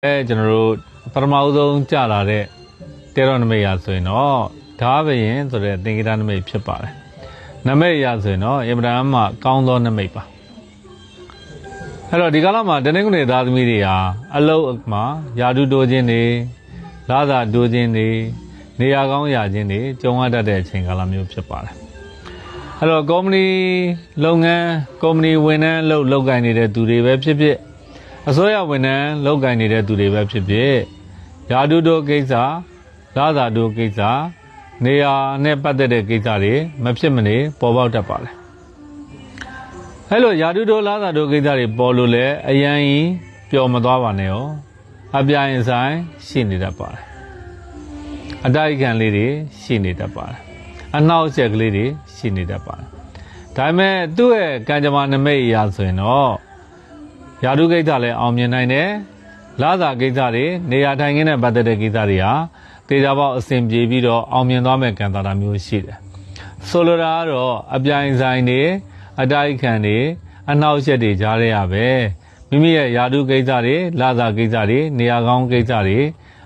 ကျွန်တော်တို့ပထမဆုံးကြာလာတဲ့တေရောနမိတ်ရဆိုရင်တော့ဓာဘယင်ဆိုတဲ့သင်္ကေတနမိတ်ဖြစ်ပါတယ်နမိတ်ရဆိုရင်တော့အင်မတန်မှကောင်းသောနမိတ်ပါအဲ့တော့ဒီကာလမှာတနင်္ဂနွေသားသမီးတွေဟာအလုတ်မှာယာတုတိုးခြင်းတွေလာသာတိုးခြင်းတွေနေရာကောင်းရာခြင်းတွေကြုံရတတ်တဲ့အချိန်ကာလမျိုးဖြစ်ပါတယ်အဲ့တော့ကုမ္ပဏီလုပ်ငန်းကုမ္ပဏီဝန်ထမ်းလုပ်ကိုင်နေတဲ့သူတွေပဲဖြစ်ဖြစ်အစိုးရဝန်ထမ်းလုပ်ကိုင်နေတဲ့သူတွေပဲဖြစ်ဖြစ်ယာတုတိုးကိစ္စလာသာတိုးကိစ္စနေရာနဲ့ပတ်သက်တဲ့ကိစ္စတွေမဖြစ်မနေပေါ်ပေါက်တတ်ပါတယ်အဲ့လိုယာတုတိုးလာသာတိုးကိစ္စတွေပေါ်လို့လဲအရန်ကြီးပျော်မသွားပါနဲ့ရောအပြိုင်ဆိုင်ရှိနေတတ်ပါတယ်အတိုက်ခံလေးတွေရှိနေတတ်ပါတယ်အနှောက်အယှက်ကလေးတွေရှိနေတတ်ပါတယ်ဒါပေမဲ့သူ့ရဲ့ကံကြမ္မာနမိတ်အရာဆိုရင်တော့ယာတုကိစ္စလည်းအောင်မြင်နိုင်တယ်လာသာကိစ္စတွေနေရာထိုင်ခင်းနဲ့ပတ်သက်တဲ့ကိစ္စတွေဟာတေချာပေါက်အစဉ်ပြေပြီးတော့အောင်မြင်သွားမဲ့ကံတာမျိုးရှိတယ်ဆိုလိုတာကတော့အပြိုင်ဆိုင်တွေအတိုက်ခံတွေအနှောက်အယှက်တွေကြားရပဲမိမိရဲ့ယာတုကိစ္စတွေလာသာကိစ္စတွေနေရာကောင်းကိစ္စတွေ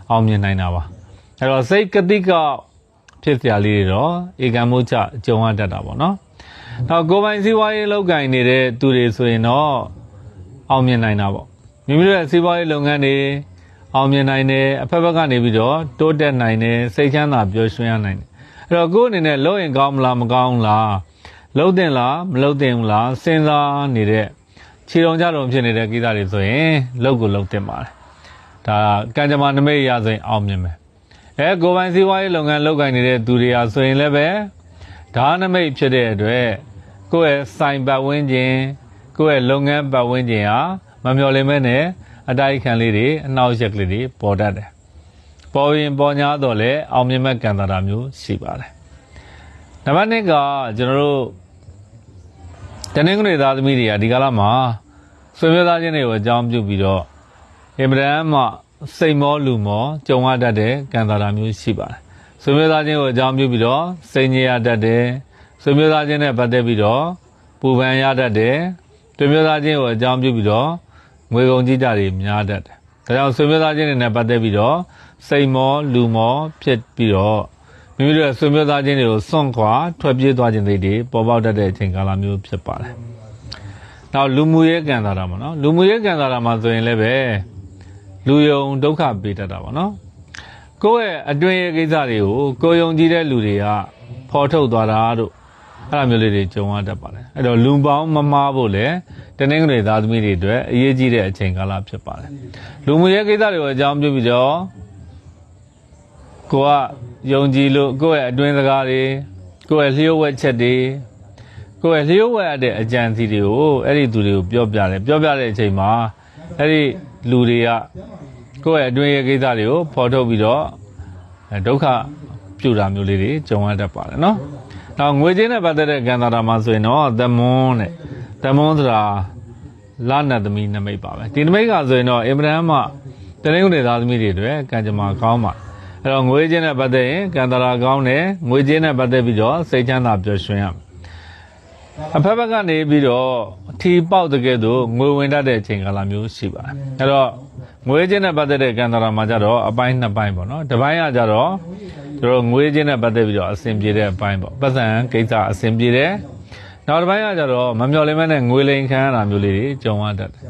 အောင်မြင်နိုင်တာပါအဲ့တော့စိတ်ကတိကဖြစ်စရာလေးတွေတော့ဧကံမို့ချကြုံရတတ်တာပေါ့နော်နောက်ကိုယ်ပိုင်စီးပွားရေးလုပ်ကိုင်နေတဲ့သူတွေဆိုရင်တော့အောင်မြင်နိုင်တာပေါ့မိမိတို့ရဲ့စီးပွားရေးလုပ်ငန်းတွေအောင်မြင်နိုင်တယ်အဖက်ဖက်ကနေပြီးတော့တိုးတက်နိုင်တယ်စိတ်ချမ်းသာပျော်ရွှင်ရနိုင်တယ်အဲ့တော့ကိုယ်အနေနဲ့လုပ်ရင်ကောင်းမလားမကောင်းလားလုပ်တင်လားမလုပ်တင်ဘူးလားစဉ်းစားနေတဲ့ခြေတော်ကြတော်ဖြစ်နေတဲ့ကိစ္စတွေဆိုရင်လုပ်ကိုလုပ်တင်ပါတယ်ဒါကံကြမ္မာနမိတ်ရဆိုရင်အောင်မြင်မယ်ကိုယ်ပိုင်စီးပွားရေးလုပ်ငန်းလုပ်ကိုင်နေတဲ့သူတွေဟာဆိုရင်လည်းပဲဓာနမိတ်ဖြစ်တဲ့အတွက်ကိုယ့်ရဲ့စိုင်ပတ်ဝန်းကျင်ကိုယ့်ရဲ့လုပ်ငန်းပတ်ဝန်းကျင်ဟာမမျှော်လင့်မဲနဲ့အတိုက်ခံလေးတွေအနှောက်အယှက်ကလေးတွေပေါ်တတ်တယ်ပေါ်ရင်ပေါ်ညာတော့လေအောင်မြင်မဲ့ကံတာမျိုးရှိပါတယ်နံပါတ်1ကကျွန်တော်တို့တနင်္ဂနွေသားသမီးတွေကဒီကာလမှာဆွေမျိုးသားချင်းတွေကိုအကြောင်းပြုပြီးတော့အင်မတန်မှစိတ်မောလူမောကြုံရတတ်တဲ့ကံတာမျိုးရှိပါတယ်ဆွေမျိုးသားချင်းကိုအကြောင်းပြုပြီးတော့စိတ်ညစ်ရတတ်တယ်ဆွေမျိုးသားချင်းနဲ့ပတ်သက်ပြီးတော့ပူပန်ရတတ်တယ်ဆွေမျိုးသားချင်းကိုအကြောင်းပြုပြီးတော့ငွေကုန်ကြီးတာတွေများတတ်တယ်ဒါကြောင့်ဆွေမျိုးသားချင်းတွေနဲ့ပတ်သက်ပြီးတော့စိတ်မောလူမောဖြစ်ပြီးတော့မိမိတို့ရဲ့ဆွေမျိုးသားချင်းတွေကိုစွန့်ခွာထွက်ပြေးသွားခြင်းတွေပေါ်ပေါက်တတ်တဲ့အချိန်ကာလမျိုးဖြစ်ပါတယ်နောက်လူမှုရေးကံတာမှာနော်လူမှုရေးကံတာမှာဆိုရင်လည်းပဲလူယုံဒုက္ခပေးတတ်တာပါနော်ကိုယ့်ရဲ့အတွင်းရေးကိစ္စတွေကိုကိုယ်ယုံကြည်တဲ့လူတွေကဖော်ထုတ်သွားတာတို့အဲ့လိုမျိုးလေးတွေကြုံရတတ်ပါတယ်အဲ့တော့လူပေါင်းမမားဖို့လေတနင်္ဂနွေသားသမီးတွေအတွက်အရေးကြီးတဲ့အချိန်ကာလဖြစ်ပါတယ်လူမှုရေးကိစ္စတွေကိုအကြောင်းပြုပြီးတော့ကိုကယုံကြည်လို့ကိုယ့်ရဲ့အတွင်းစကားတွေကိုယ့်ရဲ့လျှို့ဝှက်ချက်တွေကိုယ့်ရဲ့လျှို့ဝှက်တဲ့အကြံစီတွေကိုအဲ့ဒီသူတွေကိုပြောပြတဲ့အချိန်မှာအဲ့ဒီလူတွေကကိုယ့်ရဲ့အတွင်းရေးကိစ္စတွေကိုဖော်ထုတ်ပြီးတော့ဒုက္ခပြုတာမျိုးလေးတွေကြုံရတတ်ပါတယ်နော်။နောက်ငွေကြေးနဲ့ပတ်သက်တဲ့ကံတာမှာဆိုရင်တော့သမွန်းဆိုတာလာနတ်သမီးနမိတ်ပါပဲ။ဒီနမိတ်ကဆိုရင်တော့အင်မတန်မှတနင်္ဂနွေသားသမီးတွေအတွက်ကံကြမ္မာကောင်းပါ။အဲ့တော့ငွေကြေးနဲ့ပတ်သက်ရင်ကံတာကောင်းတယ်ငွေကြေးနဲ့ပတ်သက်ပြီးတော့စိတ်ချမ်းသာပျော်ရွှင်ရမယ်။အဖက်ဖက်ကနေပြီးတော့ထီပေါက်တကယ်တော့ငွေဝင်တတ်တဲ့အချိန်ကာလမျိုးရှိပါတယ်။အဲ့တော့ငွေကြေးနဲ့ပတ်သက်တဲ့ကံတာမှာကြတော့အပိုင်း2ပိုင်းပေါ့နော်။တစ်ပိုင်းကကြတော့တို့ငွေကြေးနဲ့ပတ်သက်ပြီးတော့အဆင်ပြေတဲ့အပိုင်းပေါ့ပတ်စံကိစ္စအဆင်ပြေတယ်နောက်တစ်ပိုင်းကကြတော့မမျှော်လင့်မဲနဲ့ငွေလိမ်ခံရတာမျိုးလေးတွေကြုံရတတ်တယ်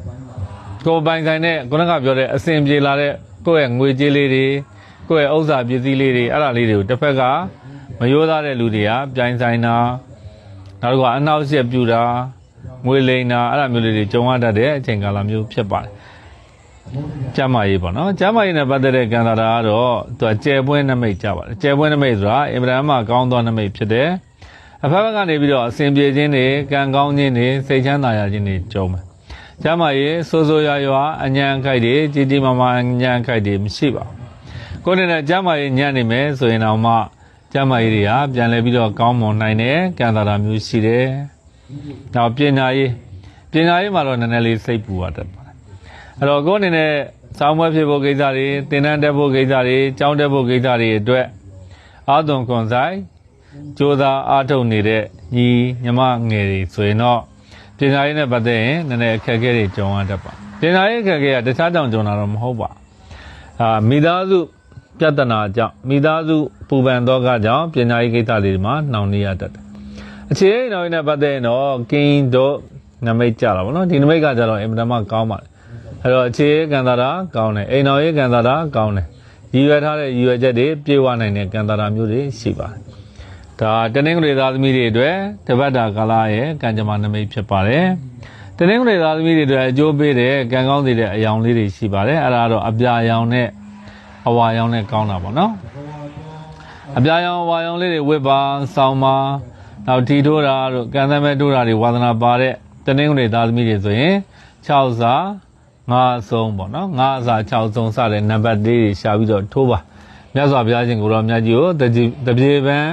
ကိုယ်ပိုင်ဆိုင်တဲ့ခုနကပြောတဲ့အဆင်ပြေလာတဲ့ကိုယ့်ရဲ့ငွေကြေးလေးတွေကိုယ့်ရဲ့ဥစ္စာပစ္စည်းလေးတွေအဲ့ဒါလေးတွေကိုတစ်ဖက်ကမရိုးသားတဲ့လူတွေကပြိုင်ဆိုင်တာနောက်တစ်ခုကအနှောက်အယှက်ပြုတာငွေလိမ်တာအဲ့ဒါမျိုးလေးတွေကြုံရတတ်တဲ့အချိန်ကာလမျိုးဖြစ်ပါတယ်ကျမ်းမာရေးပေါ့နော်ကျမ်းမာရေးနဲ့ပတ်သက်တဲ့ကံတာကတော့သူကကျယ်ပွင့်နမိတ်ကြပါတယ်ကျယ်ပွင့်နမိတ်ဆိုတာအင်မတန်မှကောင်းသောနမိတ်ဖြစ်တယ်အဖက်ဖက်ကနေပြီးတော့အစဉ်ပြေခြင်းတွေကံကောင်းခြင်းတွေစိတ်ချမ်းသာရခြင်းတွေကြုံမယ်ကျမ်းမာရေးစိုးစိုးရွာအညံခိုက်တွေကြီးကြီးမားမားအညံခိုက်တွေမရှိပါဘူးကိုယ်နဲ့ကျမ်းမာရေးညံ့နေမယ်ဆိုရင်တော့မှကျမ်းမာရေးတွေဟာပြန်လဲပြီးတော့ကောင်းမွန်နိုင်တယ်ကံတာမျိုးရှိတယ်နောက်ပညာရေးမှာတော့နည်းနည်းလေးစိတ်ပူရတတ်အဲ့တော့ကိုယ်အနေနဲ့စောင်းပွဲဖြစ်ဖို့ကိစ္စတွေသင်တန်းတက်ဖို့ကိစ္စတွေကျောင်းတက်ဖို့ကိစ္စတွေအတွက်အာသွန်ခွန်ဆိုင်ကြိုးစားအားထုတ်နေတဲ့ညီမငယ်တွေဆိုရင်တော့ပညာရေးနဲ့ပတ်သက်ရင်နည်းနည်းအခက်အခဲတွေကြုံရတတ်ပါပညာရေးအခက်အခဲကတခြားကြောင့်ကြုံတာတော့မဟုတ်ပါ မိသားစုပြဿနာကြောင့်မိသားစုပူပန်တော့ကကြောင့်ပညာရေးကိစ္စတွေမှာနှောင့်နှေးရတတ်တယ်အခြေအနေတော်နဲ့ပတ်သက်ရင်တော့ကင်းတို့နမိတ်ကြတာပေါ့နော်ဒီနမိတ်ကကြတော့အင်မတန်မှကောင်းပါတယ်အဲ့တော့အခြေအနေကံတာကောင်းတယ်အိမ်တော်ရေးကံတာကောင်းတယ်ရည်ရွယ်ထားတဲ့ရည်ရွယ်ချက်တွေပြေဝနိုင်တဲ့ကံတာမျိုးတွေရှိပါတယ်ဒါတနင်္ဂနွေသားသမီးတွေအတွက်တပတ်တာကာလရဲ့ကံကြမ္မာနမိတ်ဖြစ်ပါတယ်တနင်္ဂနွေသားသမီးတွေအတွက်အကျိုးပေးတဲ့ကံကောင်းတဲ့အယောင်လေးတွေရှိပါတယ်အဲ့ဒါတော့အပြာရောင်နဲ့အဝါရောင်နဲ့ကောင်းတာပေါ့နော်အပြာရောင်အဝါရောင်လေးတွေဝစ်ပါဆောင်းပါနောက်ထီထိုးတာတို့ကံသမဲထိုးတာတွေဝါသနာပါတဲ့တနင်္ဂနွေသားသမီးတွေဆိုရင်6စာ5ဆုံးပေါ့နော်5စာ6ဆုံးစတဲ့နံပါတ်လေးတွေရှာပြီးတော့ထိုးပါမြတ်စွာဘုရားရှင်ကိုတော်မြတ်ကြီးကိုတပြေပန်း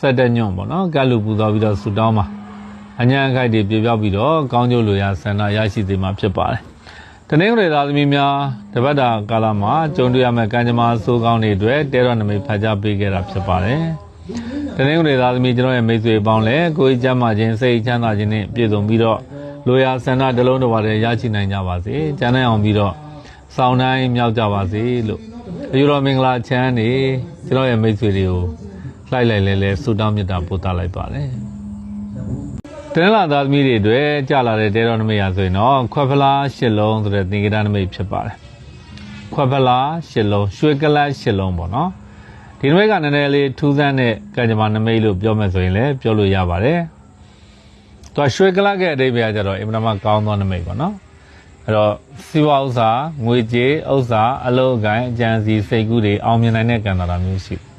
7ညွန့်ပေါ့နော်ကတ်လူပူသွားပြီးတော့ဆူတောင်းပါအညာအခိုက်တွေပြေပြောက်ပြီးတော့ကောင်းကျိုးလိုရာဆန္ဒရရှိစေမှာဖြစ်ပါတယ်တနင်္ဂနွေသားသမီးများတပတ်တာကာလမှာကြုံတွေ့ရမယ့်ကံကြမ္မာဆိုးကောင်းတွေအတွက်တဲတော်နမိတ်ဖတ်ကြားပေးခဲ့တာဖြစ်ပါတယ်တနင်္ဂနွေသားသမီးကျွန်တော်ရဲ့မိတ်ဆွေပေါင်းလည်းကိုယ်ကျမ်းမာခြင်းစိတ်ချမ်းသာခြင်းနဲ့ပြည့်စုံပြီးတော့လိုရာဆန္ဒတစ်လုံးတစ်ပါးတည်းရရှိနိုင်ကြပါစေကျမ်းနိုင်အောင်ပြီးတော့စောင်းတိုင်းမြောက်ကြပါစေလို့အယူတော်မင်္ဂလာချမ်းနေကျွန်တော်ရဲ့မိတ်ဆွေတွေကိုလှိုက်လိုက်လဲဆုတောင်းမေတ္တာပို့သလိုက်ပါတယ်တနင်္လာသားသမီးတွေအတွက်ကြာလာတဲ့တဲတော်နမိတ်ရဆိုရင်တော့ခွက်ဖလား၈လုံးဆိုတဲ့သင်္ကေတနမိတ်ဖြစ်ပါတယ်ခွက်ဖလား၈လုံးရွှေကလတ်၈လုံးပေါ့နော်ဒီနမိတ်ကနည်းနည်းလေးထူးဆန်းတဲ့ကံကြမ္မာနမိတ်လို့ပြောမယ်ဆိုရင်လည်းပြောလို့ရပါတယ်သူကရွှေကလတ်ရဲ့အဓိပ္ပာယ်ကကြတော့အင်မတန်မှကောင်းသောနမိတ်ပေါ့နော်အဲ့တော့စီးပွားဥစ္စာငွေကြေးဥစ္စာအလုပ်အကိုင်အကြံစီစိတ်ကူးတွေအောင်မြင်နိုင်တဲ့ကံတာမျိုးရှိတယ်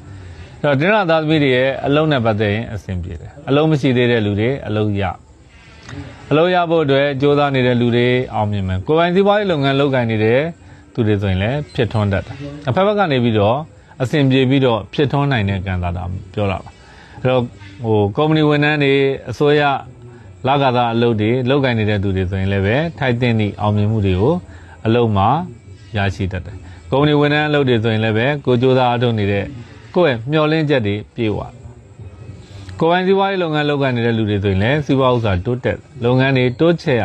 အဲ့တော့တင်းလာသားသမီးတွေရဲ့အလုံးနဲ့ပတ်သက်ရင်အဆင်ပြေတယ်အလုံးမရှိသေးတဲ့လူတွေအလုံးရဖို့အတွက်ကြိုးစားနေတဲ့လူတွေအောင်မြင်မယ်ကိုယ်ပိုင်စီးပွားရေးလုပ်ငန်းလုပ်ကိုင်နေတဲ့သူတွေဆိုရင်လည်းဖြစ်ထွန်းတတ်တယ်အဖက်ဘက်ကနေပြီးတော့အဆင်ပြေပြီးတော့ဖြစ်ထွန်းနိုင်တဲ့ကံတာပြောတာပါအဲ့တော့ကုမ္ပဏီဝန်ထမ်းတွေအစိုးရလကသာအလုပ်တွေလုပ်ကိုင်နေတဲ့သူတွေဆိုရင်လည်းပဲထိုက်တဲ့သည့်အောင်မြင်မှုတွေကိုအလုပ်မှာရရှိတတ်တယ်ကုမ္ပဏီဝန်ထမ်းအလုပ်တွေဆိုရင်လည်းပဲကိုကြိုးစားအထုတ်နေတဲ့ကိုယ့်ရဲ့မျှော်လင့်ချက်တွေပြည့်ဝကိုယ်ပိုင်စီးပွားရေးလုပ်ငန်းလုပ်ကိုင်နေတဲ့လူတွေဆိုရင်လည်းစီးပွားဥစ္စာတိုးတက်လုပ်ငန်းတွေတိုးချဲ့ရ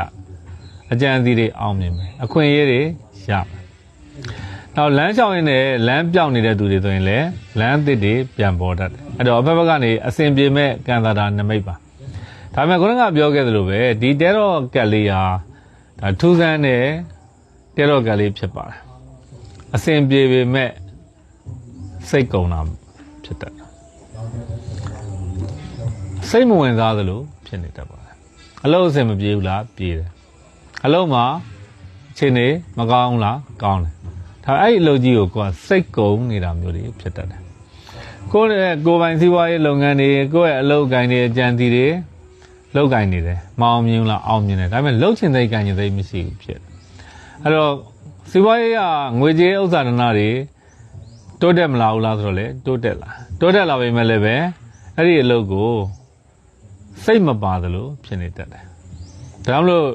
အကြံစီတွေအောင်မြင်မယ်အခွင့်အရေးတွေရမယ်နောက်လမ်းလျှောက်ရင်းနဲ့လမ်းပြောင်းနေတဲ့သူတွေဆိုရင်လည်းလမ်းသစ်တွေပြန်ပေါ်တတ်တယ်အဲ့တော့အဖက်ဘက်ကနေအစဉ်ပြေမဲ့ကံတာနမိတ်ပါဒါပေမဲ့ခုနကပြောခဲ့သလိုပဲဒီတဲတော်ကက်လေးဟာဒါထူးဆန်းတဲ့တဲတော်ကက်လေးဖြစ်ပါတယ်အစဉ်ပြေပေမဲ့စိတ်ကုန်တာဖြစ်တတ်တယ်စိတ်မဝင်စားသလိုဖြစ်နေတတ်ပါတယ်အလုံးအစင်မပြေဘူးလားပြေတယ်အလုံးမှာခြေနေမကောင်းလားကောင်းတယ်ဒါအဲ့ဒီအလုပ်ကြီးကိုကိုယ်ကစိတ်ကုန်နေတာမျိုးတွေဖြစ်တတ်တယ်ကိုယ့်ရဲ့ကိုယ်ပိုင်စီးပွားရေးလုပ်ငန်းတွေကိုယ့်ရဲ့အလုပ်ကိုင်တွေအကြံစီတွေလုပ်ကိုင်နေတယ်မအောင်မြင်လားအောင်မြင်တယ်ဒါပေမဲ့လှုပ်ချင်တဲ့ကိုင်ချင်တဲ့မရှိဘူးဖြစ်တယ်အဲ့တော့စီးပွားရေးကငွေကြေးဥစ္စာဒနာတွေတိုးတက်မလာဘူးလားဆိုတော့လေတိုးတက်လာပေမဲ့လည်းပဲအဲ့ဒီအလုပ်ကိုစိတ်မပါသလိုဖြစ်နေတတ်တယ်ဒါကြောင့်မလို့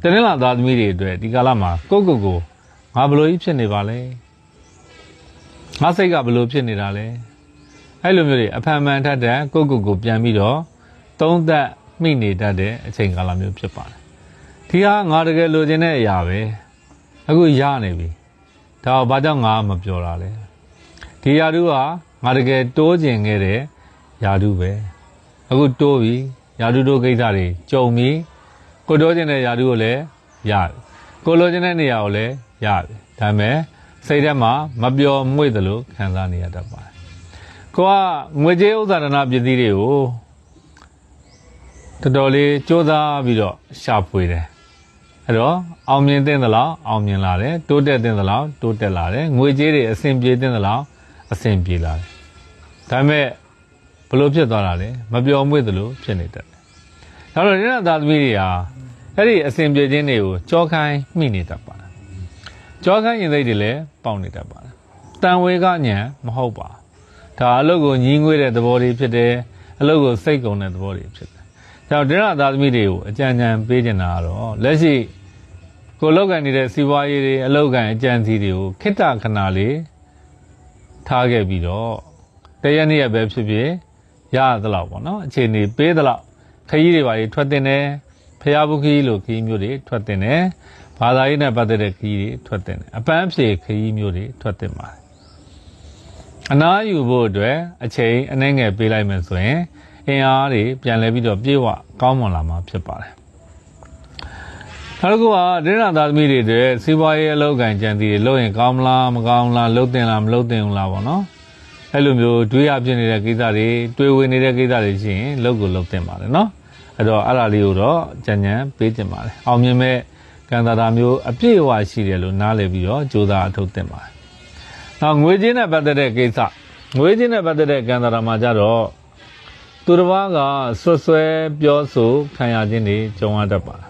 တနင်္လာသားသမီးတွေအတွက်ဒီကာလမှာကိုငါဘလို့ကြီးဖြစ်နေပါလဲငါစိတ်ကဘလို့ဖြစ်နေတာလဲအဲ့လိုမျိုးတွေအဖန်မှန်ထက်တဲ့ကိုပြန်ပြီးတော့သုံးသက်မိနေတတ်တဲ့အချိန်ကာလမျိုးဖြစ်ပါတယ်ဒီဟာငါတကယ်လိုချင်တဲ့အရာပဲအခုရနေပြီဒါဘာကြောင့်ငါမပြောတာလဲဒီယာတုဟာငါတကယ်တိုးကျင်ခဲ့တဲ့ယာတုပဲအခုတိုးပြီယာတုတို့ကိစ္စတွေကြုံပြီကိုတိုးကျင်တဲ့ယာတုကိုလည်းရတယ်ကိုလိုချင်တဲ့နေရာကိုလည်းရတယ်ဒါပေမဲ့စိတ်ထဲမှာမပျော်မွေ့သလိုခံစားနေရတတ်ပါတယ်ကိုကငွေကြေးဥစ္စာဒနာပစ္စည်းတွေကိုတော်တော်လေးစူးစမ်းပြီးတော့ရှာဖွေတယ်အဲ့တော့အောင်မြင်တဲ့သလောက်အောင်မြင်လာတယ်တိုးတက်တဲ့သလောက်တိုးတက်လာတယ်ငွေကြေးတွေအဆင်ပြေတဲ့သလောက်အဆင်ပြေလာတယ်ဒါပေမဲ့ဘလို့ဖြစ်သွားတာလဲမပျော်မွေ့သလိုဖြစ်နေတတ်တယ်ဒါတော့ဒီနေ့သားသမီးတွေဟာအဲ့ဒီအစဉ်ပြေခြင်းတွေကိုကြောခိုင်းမိနေတတ်ပါတယ်ကြောခိုင်းရင်စိတ်တွေလည်းပေါက်နေတတ်ပါတယ်တန်ဝေကညံမဟုတ်ပါဒါအလုပ်ကိုညီးငွေးတဲ့သဘောတွေဖြစ်တယ်အလုပ်ကိုစိတ်ကုန်တဲ့သဘောတွေဖြစ်တယ်ဒါတော့ဒီနေ့သားသမီးတွေကိုအကြံပေးနေတာကတော့လက်ရှိကိုလောက်ကန်နေတဲ့စီးပွားရေးတွေအလုပ်ကန်အကြံစီတွေကိုခိတ္တခဏလေးထားခဲ့ပြီးတော့တရက်နေ့ရက်ပဲဖြစ်ဖြစ်ရသလောက်ပေါ့နော်အခြေအနေပေးသလောက်ခရီးတွေပါထွက်တင်တယ်ဖျားဘူးခီးလိုခီးမျိုးတွေထွက်တင်တယ်ဘ ဘာသာရေးနဲ့ပတ်သက်တဲ့ခရီးတွေထွက်တင်တယ်အပန်းဖြေခရီးမျိုးတွေထွက်တင်ပါတယ်အနားယူဖို့အတွက်အချိန်အနှဲငယ်ပေးလိုက်မယ်ဆိုရင်အင်အားတွေပြန်လဲပြီးတော့ပြေဝကောင်းမွန်လာမှာဖြစ်ပါတယ်နောက်တစ်ခုကဒိဋ္ဌာသာသမီတွေတွေစီးပွားရေးအလုပ်ကိုင်ကြံစီတွေလုပ်ရင်ကောင်းမလားမကောင်းလားလုပ်တင်လားမလုပ်တင်ဘူးလားပေါ့နော်အဲ့လိုမျိုးတွေးရဖြစ်နေတဲ့ကိစ္စတွေတွေးဝေနေတဲ့ကိစ္စတွေရှိရင်လုပ်ကိုလုပ်တင်ပါတယ်နော်အဲ့တော့အဲ့ဒါလေးကိုတော့ကြံကြံပေးတင်ပါတယ်အောင်မြင်မဲ့ကံတာတာမျိုးအပြည့်အဝရှိတယ်လို့နားလည်ပြီးတော့ကြိုးစားအထုတ်တင်ပါတယ်နောက်ငွေကြေးနဲ့ပတ်သက်တဲ့ကိစ္စငွေကြေးနဲ့ပတ်သက်တဲ့ကံတာတာမှာကြတော့သူတစ်ပါးကဆွဆွဲပြောဆိုခံရခြင်းတွေကြုံရတတ်ပါတယ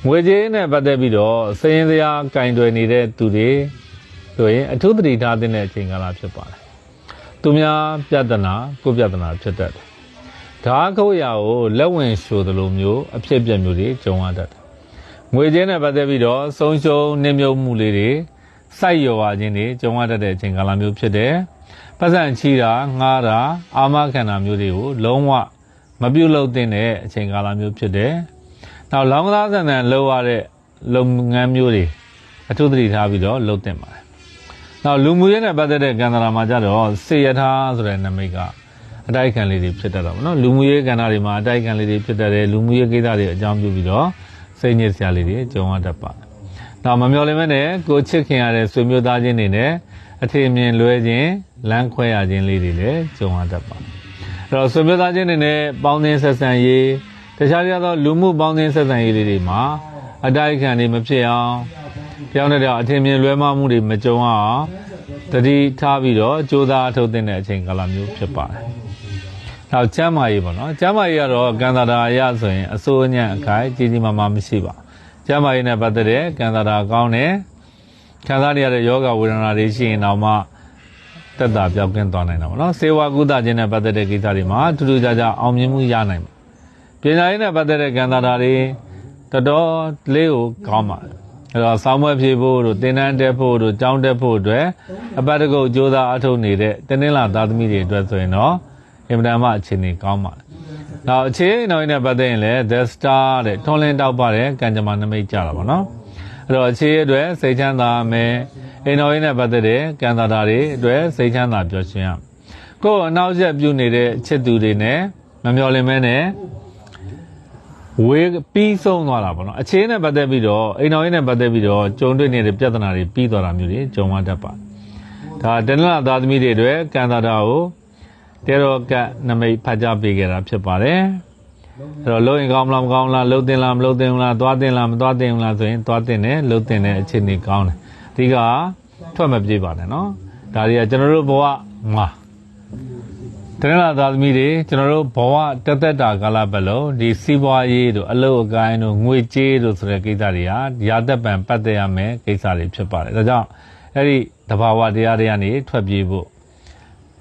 ်ငွေကြေးနဲ့ပတ်သက်ပြီးတော့စည်ရင်စရာကင်တွယ်နေတဲ့သူတွေဆိုရင်အထူးသတိထားတဲ့အချိန်ကာလဖြစ်ပါတယ်သူများပြဿနာကိုပြဿနာဖြစ်တတ်တယ်ဓာတ်ခုတ်ရာကိုလက်ဝင်ရှိုးသလိုမျိုးအဖြစ်အပျက်မျိုးတွေကြုံရတတ်တယ်ငွေကြေးနဲ့ပတ်သက်ပြီးတော့ဆုံးရှုံးနှိမ့်မြုပ်မှုလေးတွေစိုက်ရော်ခြင်းတွေကြုံရတတ်တဲ့အချိန်ကာလမျိုးဖြစ်တယ်ပတ်စံချီတာငှားတာအာမခံတာမျိုးတွေကိုလုံးဝမပြုတ်လုပ်တဲ့အချိန်ကာလမျိုးဖြစ်တယ်နောက်လောင်းကစားဆန်ဆန်လှုပ်ရတဲ့လုပ်ငန်းမျိုးတွေအထူးသတိထားပြီးတော့လုပ်တင်ပါတယ်နောက်လူမှုရေးနဲ့ပတ်သက်တဲ့ကဏ္ဍမှာကြတော့စေရထားဆိုတဲ့နာမည်ကအတိုက်ခံလေးတွေဖြစ်တတ်တာပေါ့နော်လူမှုရေးကဏ္ဍတွေမှာအတိုက်ခံလေးတွေဖြစ်တတ်တယ်လူမှုရေးကိစ္စတွေအကြောင်းပြုပြီးတော့စိတ်ညစ်စရာလေးတွေကြုံရတတ်ပါတယ်နောက်မမျှော်လင့်မဲ့နဲ့ကိုချစ်ခင်ရတဲ့ဆွေမျိုးသားချင်းတွေနဲ့အထင်မြင်လွဲခြင်းလမ်းခွဲရခြင်းလေးတွေလည်းကြုံရတတ်ပါတယ်အဲ့တော့ဆွေမျိုးသားချင်းတွေနဲ့ပေါင်းသင်းဆက်ဆံရေးတခြားသောလူမှုပေါင်းသင်းဆက်ဆံရေးလေးတွေမှာအတိုက်ခံတွေမဖြစ်အောင်ပြောင်းတဲ့အထင်မြင်လွဲမှားမှုတွေမကြုံအောင်တတိထားပြီးတော့ကြိုးစားထုတ်တဲ့အချိန်ကာလမျိုးဖြစ်ပါတယ်။နောက်ကျမ်းမာရေးပေါ့နော်။ကျမ်းမာရေးကတော့ကံသာတာအရဆိုရင်အစိုးအညံ့အခိုင်ကြီးကြီးမားမားမရှိပါဘူး။ကျမ်းမာရေးနဲ့ပတ်သက်တဲ့ကံသာတာကောင်းတဲ့ခံစားရတဲ့ယောဂဝေဒနာတွေရှိရင်တော့မှတက်တာပြောက်ကင်းသွားနိုင်တာပေါ့နော်။စေဝါကုသခြင်းနဲ့ပတ်သက်တဲ့ကိစ္စတွေမှာထူးထူးခြားခြားအောင်မြင်မှုရနိုင်တယ်။ပညာရေးနဲ့ပတ်သက်တဲ့ကံသာတာတွေတော်တော်လေးကိုကောင်းပါတယ်။အဲ့တော့ဆောင်းမွဲဖြေဖို့တို့သင်တန်းတက်ဖို့တို့ကျောင်းတက်ဖို့အတွက်အပတ်တကုတ်ကြိုးစားအထောက်နေတဲ့တနင်္လာသားသမီးတွေအတွက်ဆိုရင်တော့အင်မတန်မှအခြေအနေကောင်းပါတယ်။နောက်အခြေအနေနောက်နဲ့ပတ်သက်ရင်လည်း The Star တဲ့ထွန်လင်းတောက်ပါတဲ့ကံကြမ္မာနမိတ်ကြတာပေါ့နော်။အဲ့တော့အခြေအတွက်စိတ်ချမ်းသာမယ်။အိမ်တော်ရင်းနဲ့ပတ်သက်တဲ့ကံသာတာတွေအတွက်စိတ်ချမ်းသာပျော်ရွှင်ရ။ကိုယ်အနောက်ရက်ပြုနေတဲ့ချစ်သူတွေနဲ့မမျှော်လင့်မဲနဲ့ဝေးပြီးဆုံးသွားတာပေါ့နော်အခြေနဲ့ပတ်သက်ပြီးတော့အိမ်တော်ရေးနဲ့ပတ်သက်ပြီးတော့ကြုံတွေ့နေတဲ့ပြဿနာတွေပြီးသွားတာမျိုးတွေကြုံရတတ်ပါဒါတနင်္လာသားသမီးတွေအတွက်ကံသာတာကိုတဲတော်ကနမိတ်ဖတ်ကြားပေးခဲ့တာဖြစ်ပါတယ်အဲ့တော့လုံရင်ကောင်းမလားမကောင်းလားလှုပ်တင်လားမလှုပ်တင်ဘူးလားသွားတင်လားမသွားတင်ဘူးလားဆိုရင်သွားတင်တယ်လှုပ်တင်တဲ့အခြေအနေကောင်းတယ်ဒီကထွက်မပြေးပါနဲ့နော်ဒါတွေကကျွန်တော်တို့ဘဝမှာတနင်္လာသားသမီးတွေကျွန်တော်တို့ဘဝတက်တက်တာကာလပတ်လုံးဒီစီးပွားရေးတို့အလုပ်အကိုင်းတို့ငွေကြေးတို့ဆိုတဲ့ကိစ္စတွေဟာရာသက်ပံပတ်သက်ရမယ်ကိစ္စတွေဖြစ်ပါတယ်ဒါကြောင့်အဲ့ဒီတဘာဝတရားတွေကနေထွက်ပြေးဖို့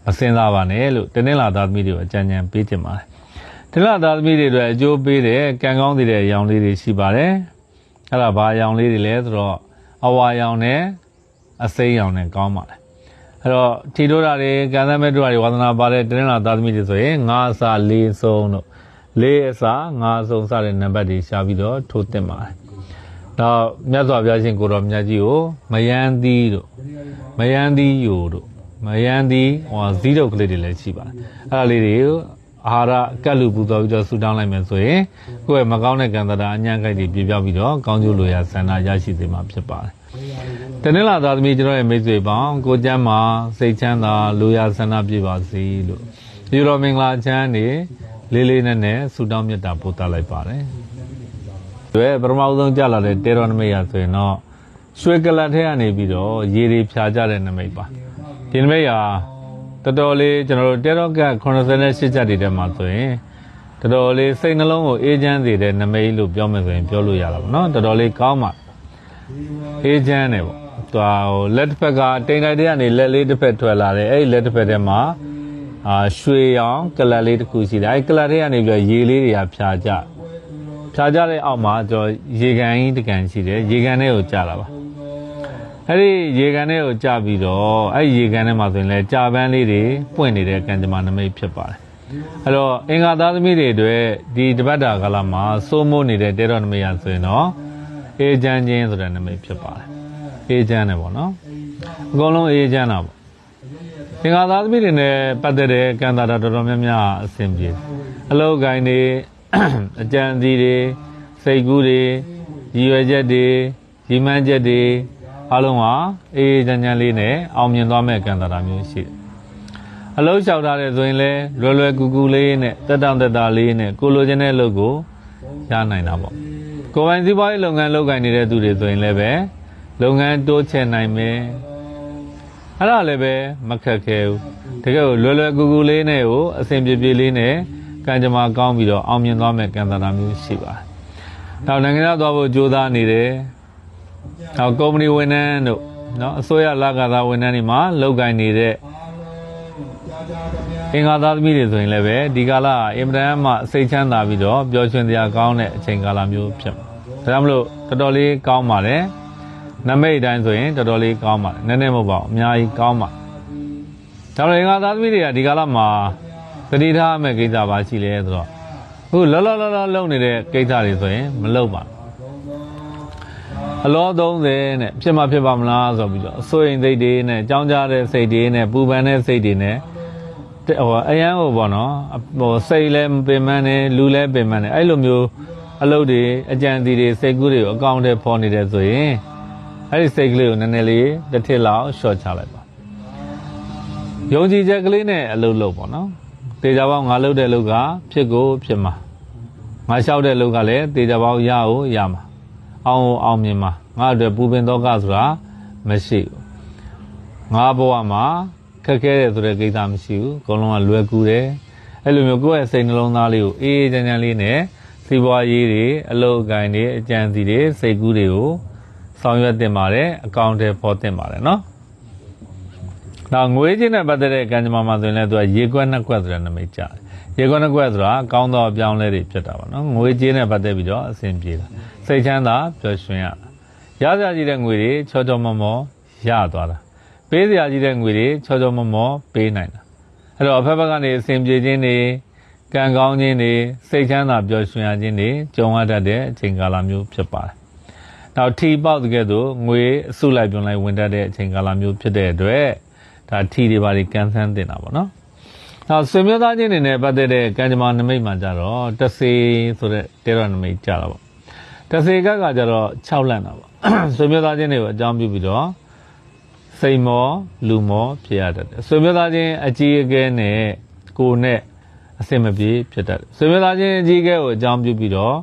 မစင်စားပါနဲ့လို့တနင်္လာသားသမီးတွေကိုအကြံဉာဏ်ပေးချင်ပါတယ်တနင်္လာသားသမီးတွေအတွက်အကျိုးပေးတဲ့ကံကောင်းတဲ့အရောင်လေးတွေရှိပါတယ်အဲ့ဒါဘာအရောင်လေးတွေလဲဆိုတော့အဝါရောင်နဲ့အစိမ်းရောင်နဲ့ကောင်းပါတယ်အဲ့တော့ထီတို့ဓာတ်တွေကံသမဲ့တို့ဓာတ်တွေဝါသနာပါတဲ့တနင်္လာသားသမီးတွေဆိုရင်9အစား4ဆုံးတို့4အစား9ဆုံးစတဲ့နံပါတ်တွေရှာပြီးတော့ထိုးတင်ပါတယ်။နောက်မြတ်စွာဘုရားရှင်ကိုတော်မြတ်ကြီးကိုမယန်းသီးတို့မယန်းသီးယိုတို့မယန်းသီးဇီးတုတ်ကလေးတွေလည်းရှိပါတယ်။အဲ့ဒါလေးတွေကိုအာဟာရကတ်လူပူတော်ပြီးတော့ဆူတောင်းလိုက်မယ်ဆိုရင်ကိုယ့်ရဲ့မကောင်းတဲ့ကံတာအညံ့ခိုက်တွေပြပြောက်ပြီးတော့ကောင်းကျိုးလိုရာဆန္ဒရရှိစေမှာဖြစ်ပါတယ်။တနင်္လာသားသမီးကျွန်တော်ရဲ့မိတ်ဆွေပေါင်းကိုကျမ်းမှာစိတ်ချမ်းသာလိုရာဆန္ဒပြပါစေလို့ဒီလိုမင်္ဂလာချမ်းနေလေးလေးနဲ့ဆူတောင်းမြတ်တာပို့သလိုက်ပါတယ်။တွေ့ပထမဆုံးကြလာတဲ့တေရောနမိတ်ရဆိုရင်တော့ရွှေကလတ်ထဲကနေပြီးတော့ရေတွေဖြာကြတဲ့နမိတ်ပါ။ဒီနမိတ်ဟာတော်တော်လေးကျွန်တော်တို့တေရောက88ချက်တွေထဲမှာဆိုရင်တော်တော်လေးစိတ်နှလုံးကိုအေးချမ်းစေတဲ့နမိတ်လို့ပြောမယ်ဆိုရင်ပြောလို့ရတာပေါ့နော်တော်တော်လေးကောင်းပါအေးချမ်းတယ်ပေါ့သူလက်တစ်ဖက်ကတိမ်တိုက်တဲ့ကနေလက်လေးတစ်ဖက်ထွက်လာတယ်အဲ့ဒီလက်တစ်ဖက်ထဲမှာရွှေရောင်ကလတ်လေးတစ်ခုရှိတယ်အဲ့ကလတ်ထဲကနေပြီးတော့ရေလေးတွေကဖြာကြတဲ့အောက်မှာကျွန်တော်ရေကန်ကြီးတစ်ကန်ရှိတယ်ရေကန်ထဲကိုကျလာပါအဲ့ဒီရေကန်ထဲကိုကျပြီးတော့အဲ့ဒီရေကန်ထဲမှာဆိုရင်လည်းကြာပန်းလေးတွေပွင့်နေတဲ့ကံကြမ္မာနမိတ်ဖြစ်ပါတယ်အဲ့တော့အင်္ဂါသားသမီးတွေအတွက်ဒီတပတ်တာကာလမှာစိုးမိုးနေတဲ့တေရောနမိတ်ရဆိုရင်တော့ အေဂျင့်ချင်းဆိုတဲ့နမိတ်ဖြစ်ပါတယ်အေဂျင့်နဲ့ပေါ့နော်အကုန်လုံးအေဂျင့်တာပေါ့သင်္ဃာသားသမီးတွေနဲ့ပတ်သက်တဲ့ကံတာတော်တော်များများအဆင်ပြေအလောက်ကိုင်းတွေအကြံစီတွေစိတ်ကူးတွေရည်ရွယ်ချက်တွေရည်မှန်းချက်တွေအားလုံးဟာအေးချမ်းချမ်းလေးနဲ့အောင်မြင်သွားမဲ့ကံတာမျိုးရှိတယ်အလုံးလျှောက်ထားတဲ့ဆိုရင်လည်းလွယ်လွယ်ကူကူလေးနဲ့တက်တောင့်တက်တာလေးနဲ့ကိုလိုချင်တဲ့အလုပ်ကိုရနိုင်တာပေါ့ကိုယ်ပိုင်စီးပွားရေးလုပ်ငန်းလုပ်ကိုင်နေတဲ့သူတွေဆိုရင်လည်းပဲလုပ်ငန်းတိုးချဲ့နိုင်မယ်အဲ့ဒါလည်းပဲမခက်ခဲဘူးတကယ်ကိုလွယ်လွယ်ကူကူလေးနဲ့ကိုအဆင်ပြေပြေလေးနဲ့ကံကြမ္မာကောင်းပြီးတော့အောင်မြင်သွားမဲ့ကံတာမျိုးရှိပါတယ်နောက်နိုင်ငံသားသွားဖို့ကြိုးစားနေတယ်နောက်ကုမ္ပဏီဝန်ထမ်းတို့နော်အစိုးရလကသားဝန်ထမ်းတွေမှာလုပ်ကိုင်နေတဲ့အင်္ဂါသားသမီးတွေဆိုရင်လည်းပဲဒီကာလအင်မတန်မှစိတ်ချမ်းသာပြီးတော့ပျော်ရွှင်တရားကောင်းတဲ့အချိန်ကာလမျိုးဖြစ်မှာဒါကြောင့်မလို့တော်တော်လေးကောင်းပါတယ်နမိတ်တိုင်းဆိုရင်တော်တော်လေးကောင်းပါတယ်နည်းနည်းမဟုတ်ပါဘူးအများကြီးကောင်းပါဒါတော့အင်္ဂါသားသမီးတွေကဒီကာလမှာတတိထားမဲ့ကိစ္စပါရှိလဲဆိုတော့အခုလောလုံနေတဲ့ကိစ္စတွေဆိုရင်မလုပ်ပါအလော30နဲ့ဖြစ်မှဖြစ်ပါမလားဆိုပြီးတော့အစိုးရင်စိတ်တွေနဲ့ကြောင်းကြတဲ့စိတ်တွေနဲ့ပူပန်တဲ့စိတ်တွေနဲ့ဟိုအရန်ဟိုပေါ့နော်ဟိုစိတ်လည်းပင်ပန်းတယ်လူလည်းပင်ပန်းတယ်အဲ့လိုမျိုးအလုပ်တွေအကြံစီတွေစိတ်ကူးတွေကိုအကောင့်ထဲပေါ်နေတယ်ဆိုရင်အဲ့ဒီစိတ်ကလေးကိုနည်းနည်းလေးတစ်ထစ်လောက်ရှော့ချလိုက်ပါယုံကြည်ချက်ကလေးနဲ့အလုပ်လုပ်ပေါ့နော်တေချာပေါင်းငါလုပ်တဲ့လုပ်ကဖြစ်ကိုဖြစ်မှာငါလျှောက်တဲ့လုပ်ကလည်းတေချာပေါင်းရကိုရမှာအောင်မြင်မှာငါအတွက်ပူပင်တော့ကဆိုတာမရှိဘူးငါဘဝမှာခက်ခဲတယ်ဆိုတဲ့ကိစ္စမရှိဘူးအကုန်လုံးကလွယ်ကူတယ်အဲ့လိုမျိုးကိုယ့်ရဲ့စိတ်နှလုံးသားလေးကိုအေးချမ်းချမ်းလေးနဲ့စီးပွားရေးတွေအလုပ်အကိုင်တွေအကြံစီတွေစိတ်ကူးတွေကိုဆောင်ရွက်တင်ပါတယ်အကောင့်ထဲပေါ်တင်ပါတယ်နော်နောက်ငွေချင်းနဲ့ပတ်သက်တဲ့ကံကြမ္မာမှာဆိုရင်လည်းသူကရေခွက်နှစ်ခွက်ဆိုတဲ့နမိတ်ကြတယ်ရေခွက်နှစ်ခွက်ဆိုတာကောင်းသောအပြောင်းလဲတွေဖြစ်တာပါနော်ငွေချင်းနဲ့ပတ်သက်ပြီးတော့အဆင်ပြေတာစိတ်ချမ်းသာပျော်ရွှင်ရစရာကြီးတဲ့ငွေတွေချောချောမောမောရသွားတာပေးစရာကြီးတဲ့ငွေတွေချောချောမောမောပေးနိုင်တာအဲ့တော့အဖက်ဖက်ကနေအဆင်ပြေခြင်းတွေကံကောင်းခြင်းတွေစိတ်ချမ်းသာပျော်ရွှင်ရခြင်းတွေကြုံရတတ်တဲ့အချိန်ကာလမျိုးဖြစ်ပါတယ်နောက်ထီပေါက်တကယ်ဆိုငွေအစုလိုက်ပြုံလိုက်ဝင်တတ်တဲ့အချိန်ကာလမျိုးဖြစ်တဲ့အတွက်ဒါထီတွေပါဒီကန်ဆန်းတင်တာပေါ့နော်နောက်ဆွေမျိုးသားချင်းတွေနဲ့ပတ်သက်တဲ့ကံကြမ္မာနမိတ်မှာကြတော့တဆေဆိုတဲ့တေရနမိတ်ကြတာပေါ့တဆေကကြတော့6လန့်တာပေါ့ဆွေမျိုးသားချင်းတွေကိုအကြောင်းပြုပြီးတော့စိတ်မောလူမောဖြစ်ရတတ်တယ်ဆွေမျိုးသားချင်းအကြီးအကဲနဲ့ကိုနဲ့အစင်မပြေဖြစ်တတ်တယ်ဆွေမျိုးသားချင်းအကြီးအကဲကိုအကြောင်းပြုပြီးတော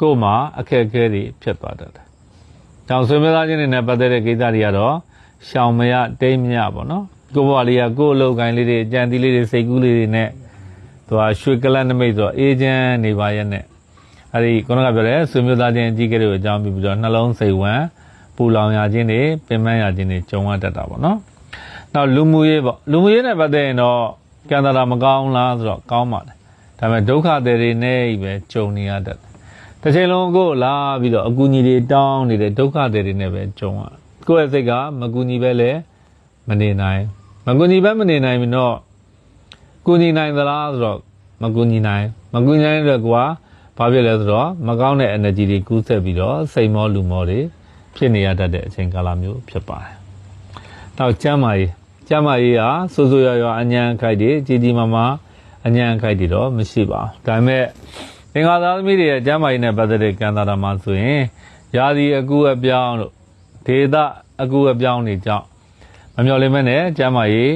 ့ကို့မှာအခက်အခဲတွေဖြစ်သွားတတ်တယ်ကြောင့်ဆွေမျိုးသားချင်းတွေနဲ့ပတ်သက်တဲ့ကိစ္စတွေကတော့ရှောင်မရတိမ်မရပေါ့နော်ကိုဘွားလေးကကို့အလုပ်ကိုင်းလေးတွေအကြံတီးလေးတွေစိတ်ကူးလေးတွေနဲ့သူကရွှေကလတ်နမိတ်ဆိုအေဂျင့်နေပါရဲ့နဲ့အဲ့ဒီခုနကပြောတဲ့ဆွေမျိုးသားချင်းအကြီးအကဲတွေကိုအကြောင်းပြုပြီးတော့နှလုံးစိတ်ဝမ်းပူလောင်ရခြင်းတွေပင်ပန်းရခြင်းတွေကြုံရတတ်တာပေါ့နော်နောက်လူမှုရေးပေါ့လူမှုရေးနဲ့ပတ်သက်ရင်တော့ကံတာမကောင်းလားဆိုတော့ကောင်းပါတယ်ဒါပေမဲ့ဒုက္ခတွေနဲ့ပဲကြုံနေရတတ်တယ်တစ်ချိန်လုံးကိုလာပြီးတော့အကူအညီတွေတောင်းနေတဲ့ဒုက္ခတွေနဲ့ပဲကြုံရကိုယ့်ရဲ့စိတ်ကမကူညီပဲလဲမနေနိုင်မကူညီပဲမနေနိုင်ပြီးတော့ကူညီနိုင်သလားဆိုတော့မကူညီနိုင်တဲ့ကွာဘာဖြစ်လဲဆိုတော့မကောင်းတဲ့ energy တွေကူးဆက်ပြီးတော့စိတ်မောလူမောတွေဖြစ်နေရတတ်တဲ့အချိန်ကာလမျိုးဖြစ်ပါတယ်။နောက်ကျမ်းမာရေးဟာဆိုးရွားအញ្ញံခိုက်တွေကြီးမားမားအញ្ញံခိုက်တွေတော့မရှိပါဘူး။ဒါပေမဲ့သင်္ဃာသားသမီးတွေရဲ့ကျမ်းမာရေးနဲ့ပတ်သက်တဲ့ကံတာမှာဆိုရင်ယာဒီအကူအပြောင်းတို့ဒေသအကူအပြောင်းတွေကြောင့်မမျှော်လင့်မဲ့နဲ့ကျမ်းမာရေ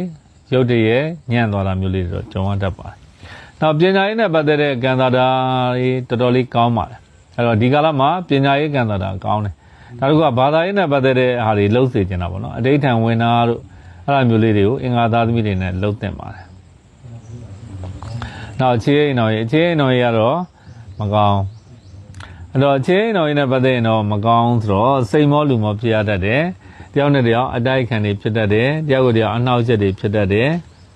းရုပ်တရက်ညံ့သွားတာမျိုးလေးတော့ကြုံရတတ်ပါတယ်။နောက်ပညာရေးနဲ့ပတ်သက်တဲ့ကံတာတွေတော်တော်လေးကောင်းပါတယ်။အဲ့တော့ဒီကာလမှာပညာရေးကံတာကောင်းတယ်။နောက်တစ်ခုကဘာသာရေးနဲ့ပတ်သက်တဲ့ဟာတွေလှုပ်စေချင်တာပေါ့နော်။အဋိဌံဝင်တာတို့အဲ့လိုမျိုးလေးတွေကိုအင်္ဂါသားသမီးတွေနဲ့လှုပ်တင်ပါတယ်။နောက်ခြေအိမ်တော်ရေးကတော့မကောင်းအဲ့တော့ခြေအိမ်တော်ရေးနဲ့ပတ်သက်ရင်တော့မကောင်းဆိုတော့စိတ်မောလူမောဖြစ်ရတတ်တယ်။တယောက်နဲ့တယောက်အတိုက်ခံတွေဖြစ်တတ်တယ်။တယောက်ကိုတယောက်အနှောက်အယှက်တွေဖြစ်တတ်တယ်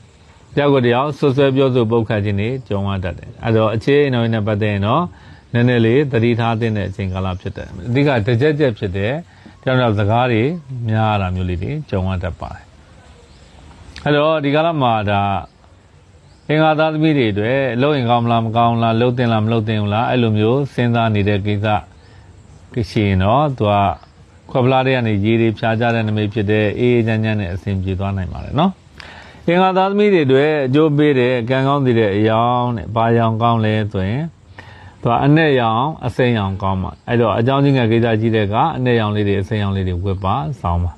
။တယောက်ကိုတယောက်ဆွဆွဲပြောဆိုပုတ်ခတ်ခြင်းတွေကြုံရတတ်တယ်။အဲ့တော့အခြေအိမ်တော်ရေးနဲ့ပတ်သက်ရင်တော့နည်းနည်းလေးသတိထားတဲ့အချိန်ကာလဖြစ်တယ်အဓိကတကြက်ဖြစ်တဲ့ကြောင့်စကားတွေများတာမျိုးလေးတွေကြုံရတတ်ပါတယ်အဲ့တော့ဒီကာလမှာဒါအင်္ဂါသားသမီးတွေအတွက်လှုပ်ရင်ကောင်းမလားမကောင်းလားလှုပ်တင်လားမလှုပ်တင်ဘူးလားအဲ့လိုမျိုးစဉ်းစားနေတဲ့ကိစ္စ ရှိရင်တော့သူကခွက်ပလားတွေကနေရေတွေဖြာကြတဲ့နမိတ်ဖြစ်တဲ့အေးချမ်းချမ်းနဲ့အဆင်ပြေသွားနိုင်ပါတယ်နော်အင်္ဂါသားသမီးတွေအတွက်အကျိုးပေးတဲ့ကံကောင်းတဲ့အယောင်နဲ့ဘာရောင်ကောင်းလဲဆိုရင်သူကအနဲ့ရောင်အစိမ်းရောင်ကောင်းပါအဲ့တော့အကြောင်းချင်းကကိစ္စကြီးတဲ့ကအနဲ့ရောင်လေးတွေအစိမ်းရောင်လေးတွေဝတ်ပါဆောင်းပါ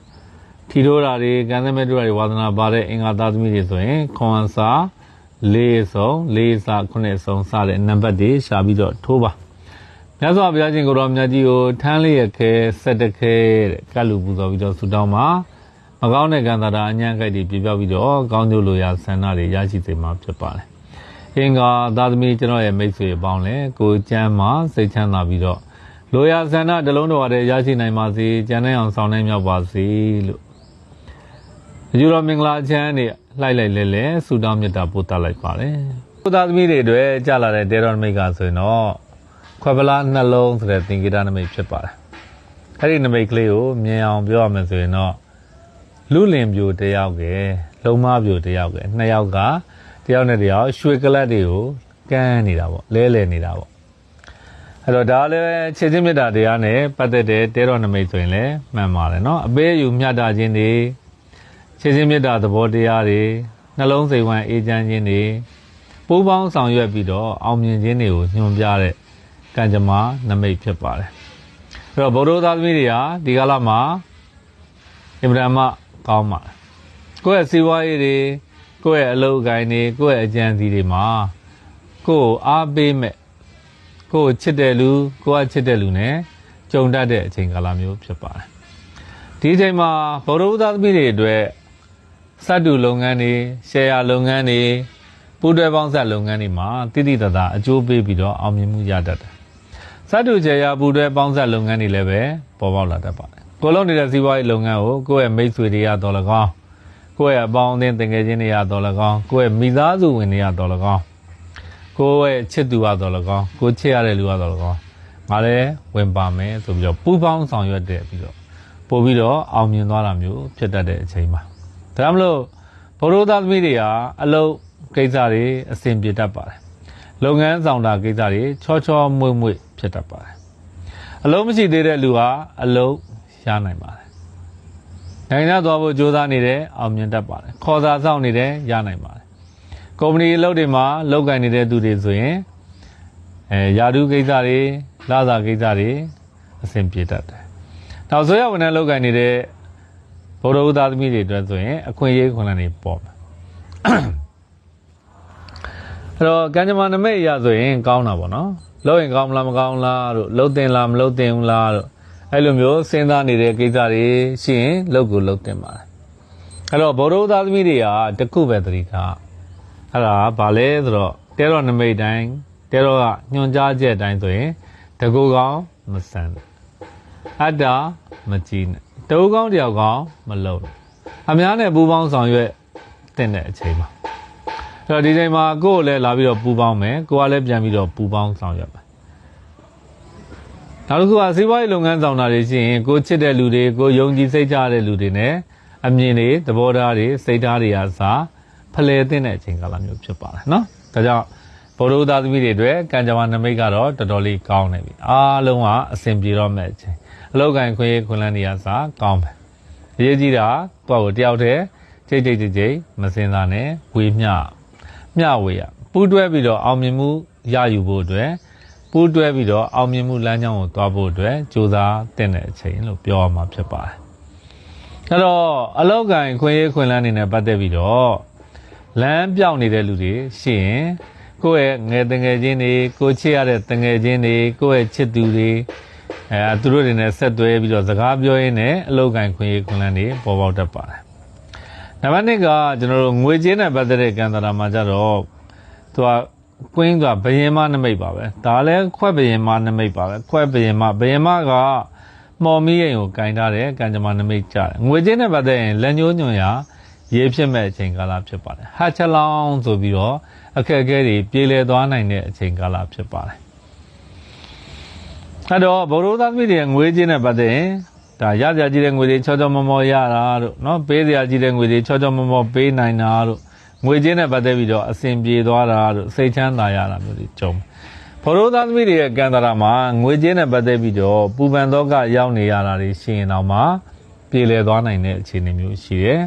ထီထိုးတာတွေကံသမဲတို့တွေဝါသနာပါတဲ့အင်္ဂါသားသမီးတွေဆိုရင်ခွန်စာ၄ဆုံး၄စာ9ဆုံးစတဲ့နံပါတ်တွေရှာပြီးတော့ထိုးပါမြတ်စွာဘုရားရှင်ကိုတော်မြတ်ကြီးကိုထမ်းလျက်ခဲ7ခဲတဲ့ကတ်လူပူဇော်ပြီးတော့ဆုတောင်းပါမကောင်းတဲ့ကံတာအညံ့ခိုက်တွေပြပြောက်ပြီးတော့ကောင်းကျိုးလိုရာဆန္ဒတွေရရှိစေမှာဖြစ်ပါတယ်အင်္ဂါသားသမီးကျွန်တော်ရဲ့မိတ်ဆွေအပေါင်းလည်းကိုကျမ်းမှာစိတ်ချမ်းသာပြီးတော့လိုရာဆန္ဒတစ်လုံးတော်ရတဲ့ရရှိနိုင်ပါစေကျမ်းနိုင်အောင်ဆောင်နိုင်မြောက်ပါစေလို့ယူတော်မင်္ဂလာချမ်းတွေလိုက်လဲဆုတောင်းမေတ္တာပို့သလိုက်ပါတယ်ဘုရားသမီးတွေအတွက်ကြာလာတဲ့တေရောနမိတ်ကဆိုရင်တော့ခွက်ပလားနှလုံးဆိုတဲ့သင်္ကေတနမိတ်ဖြစ်ပါတယ်အဲ့ဒီနမိတ်ကလေးကိုမြင်အောင်ပြောရမယ်ဆိုရင်တော့လူလင်ပြိုတယောက်ကလုံမပြိုတယောက်ကနှစ်ယောက်ကတယောက်နဲ့တယောက်ရွှေကလတ်တွေကိုကမ်းနေတာပေါ့လဲနေတာပေါ့အဲ့တော့ဒါလည်းခြေချင်းမြတ်တာတရားနဲ့ပတ်သက်တဲ့တေရောနမိတ်ဆိုရင်လည်းမှန်ပါတယ်နော်အပေးအယူမြတ်တာခြင်းတွေခြေချင်းမြတ်တာသဘောတရားတွေနှလုံးစိတ်ဝမ်းအေးချမ်းခြင်းတွေပူးပေါင်းဆောင်ရွက်ပြီးတော့အောင်မြင်ခြင်းတွေကိုညွှန်ပြတဲ့ကံကြမ္မာနမိတ်ဖြစ်ပါတယ်အဲ့တော့ဗုဒ္ဓသားသမီးတွေဟာဒီကာလမှာအင်မတန်မှကောင်းပါတယ်ကိုယ့်ရဲ့စီးပွားရေးတွေကိုယ့်ရဲ့အလုပ်အကိုင်တွေကိုယ့်ရဲ့အကြံစီတွေမှာကိုယ့်အားပေးမဲ့ကိုယ့်ချစ်တဲ့လူကိုယ့်အချစ်တဲ့လူနဲ့ကြုံတတ်တဲ့အချိန်ကာလမျိုးဖြစ်ပါတယ်ဒီအချိန်မှာဗုဒ္ဓသားသမီးတွေအတွက်စတုလုပ်ငန်းတွေရှယ်ယာလုပ်ငန်းတွေပူးတွဲပေါင်းဆက်လုပ်ငန်းတွေမှာတိတိတသာအကျိုးပေးပြီးတော့အောင်မြင်မှုရတတ်တယ်စတုရှယ်ယာပူးတွဲပေါင်းဆက်လုပ်ငန်းတွေလည်းပဲပေါ်ပေါက်လာတတ်ပါတယ်ကိုလုံးနေတဲ့စီးပွားရေးလုပ်ငန်းကိုကိုယ့်ရဲ့မိတ်ဆွေတွေရတော့၎င်းကိုယ့်ရဲ့အပေါင်းအသင်းတငယ်ချင်းတွေရတော့၎င်းကိုယ့်ရဲ့မိသားစုဝင်တွေရတော့၎င်းကိုယ့်ရဲ့ချစ်သူရတော့၎င်းကိုချစ်ရတဲ့လူရတော့၎င်းငါလည်းဝင်ပါမယ်ဆိုပြီးတော့ပူပေါင်းဆောင်ရွက်တဲ့ပြီးတော့ပို့ပြီးတော့အောင်မြင်သွားတာမျိုးဖြစ်တတ်တဲ့အချိန်မှာဒါမှမဟုတ်ဘုရောသားသမီးတွေဟာအလုပ်ကိစ္စတွေအဆင်ပြေတတ်ပါတယ်လုပ်ငန်းဆောင်တာကိစ္စတွေချောမွေ့ဖြစ်တတ်ပါတယ်အလုံးမရှိသေးတဲ့လူဟာအလုံးရနိုင်ပါတယ်နိုင်ငံသွားဖို့ကြိုးစားနေတယ်အောင်မြင်တတ်ပါတယ်ခေါ်စာဆောင်နေတယ်ရနိုင်ပါတယ်ကုမ္ပဏီအလုပ်တွေမှာလုပ်ကိုင်နေတဲ့သူတွေဆိုရင်ယာတုကိစ္စတွေလစာကိစ္စတွေအဆင်ပြေတတ်တယ်နောက်ဆိုရဝန်ထမ်းလုပ်ကိုင်နေတဲ့ဗုဒ္ဓဦးသားသမီးတွေအတွက်ဆိုရင်အခွင့်အရေးခွင့်လန်းတွေပေါ်မယ်အဲ့တော့ကံကြမ္မာနမိတ်အရာဆိုရင်ကောင်းတာပေါ့နော်လုပ်ရင်ကောင်းမလားမကောင်းလားတို့လှုပ်တင်လားမလှုပ်တင်ဘူးလားတို့အဲ့လိုမျိုးစဉ်းစားနေတဲ့ကိစ္စတွေရှိရင်လုပ်ကိုလုပ်တင်ပါတယ်အဲ့တော့ဗုဒ္ဓဦးသားသမီးတွေကတခုပဲသတိထားအဲ့ဒါဘာလဲဆိုတော့တဲတော်နမိတ်တိုင်းတဲတော်ကညွှန်ကြားချက်တိုင်းဆိုရင်တကူကောင်းမဆန်အတ္တမကြည့်နဲ့တကူကောင်းတယောက်ကောင်းမလုပ်အများနဲ့ပူပေါင်းဆောင်ရွက်တင်တဲ့အချိန်မှာအဲ့တော့ဒီချိန်မှာကိုယ်လည်းလာပြီးတော့ပူပေါင်းမယ်ကိုကလည်းပြန်ပြီးတော့ပူပေါင်းဆောင်ရွက်မယ်နောက်တစ်ခုကစီးပွားရေးလုပ်ငန်းဆောင်တာတွေရှိရင်ကိုချစ်တဲ့လူတွေကိုယုံကြည်စိတ်ချတဲ့လူတွေနဲ့အမြင်တွေသဘောထားတွေစိတ်ထားတွေအစားဖလှယ်တဲ့အချိန်ကာလမျိုးဖြစ်ပါတယ်နော်ဒါကြောင့်ဗုဒ္ဓသားသမီးတွေအတွက်ကံကြမ္မာနမိတ်ကတော့တော်တော်လေးကောင်းနေပြီအားလုံးကအဆင်ပြေတော့မဲ့အချိန်အလောက်ကန်ခွင့်ခွင့်လန်းနေရစားကောင်းပဲအရေးကြီးတာကိုယ့်ကိုတယောက်တည်းချိတ်မစင်စားနဲ့ဝေမျှဝေရပူးတွဲပြီးတော့အောင်မြင်မှုရယူဖို့အတွက်ပူးတွဲပြီးတော့အောင်မြင်မှုလမ်းကြောင်းကိုသွားဖို့အတွက်ကြိုးစားတဲ့အချိန်လို့ပြောရမှာဖြစ်ပါတယ်အဲ့တော့အလောက်ကန်ခွင့်ခွင့်လန်းနေနဲ့ပတ်သက်ပြီးတော့လမ်းပြောင်းနေတဲ့လူတွေရှိရင်ကိုယ့်ရဲ့ငယ်တငယ်ချင်းတွေကိုချစ်ရတဲ့တငယ်ချင်းတွေကိုယ့်ရဲ့ချစ်သူတွေသူတို့တွေနဲ့ဆက်သွဲပြီးတော့စကားပြောရင်းနဲ့အလောက်ကန်ခွင့်လန်းနေပေါ်ပေါက်တတ်ပါတယ်နံပါတ်1ကကျွန်တော်တို့ငွေကြေးနဲ့ပတ်သက်တဲ့ကံတာမှာကြတော့သူကကွင်းကဘယင်မနမိတ်ပါပဲဒါလည်းခွက်ဘယင်မနမိတ်ပါပဲခွက်ဘယင်မကမော်မီးရင်ကိုကင်ထားတဲ့ကံကြမ္မာနမိတ်ကြတယ်ငွေကြေးနဲ့ပတ်သက်ရင်လက်ညှိုးညွှန်ရာရေးဖြစ်မဲ့အချိန်ကာလဖြစ်ပါတယ်ဟာချက်လောင်းဆိုပြီးတော့အခက်အခဲတွေပြေလည်သွားနိုင်တဲ့အချိန်ကာလဖြစ်ပါတယ်အဲ့တော့ဗုဒ္ဓသားသမီးတွေငွေကြေးနဲ့ပတ်သက်ရင်ဒါရစရာကြီးတဲ့ငွေတွေချောမောရတာတို့နော်ပေးစရာကြီးတဲ့ငွေတွေချောမောပေးနိုင်တာတို့ငွေကြေးနဲ့ပတ်သက်ပြီးတော့အဆင်ပြေသွားတာတို့စိတ်ချမ်းသာရတာမျိုးတွေကြုံဗ ဘောရိုးသားသမီးတွေရဲ့ကံတာမှာငွေကြေးနဲ့ပတ်သက်ပြီးတော့ပူပန်တော့ကရောက်နေရတာတွေရှိရင်တော့မှပြေလည်သွားနိုင်တဲ့အခြေအနေမျိုးရှိတယ်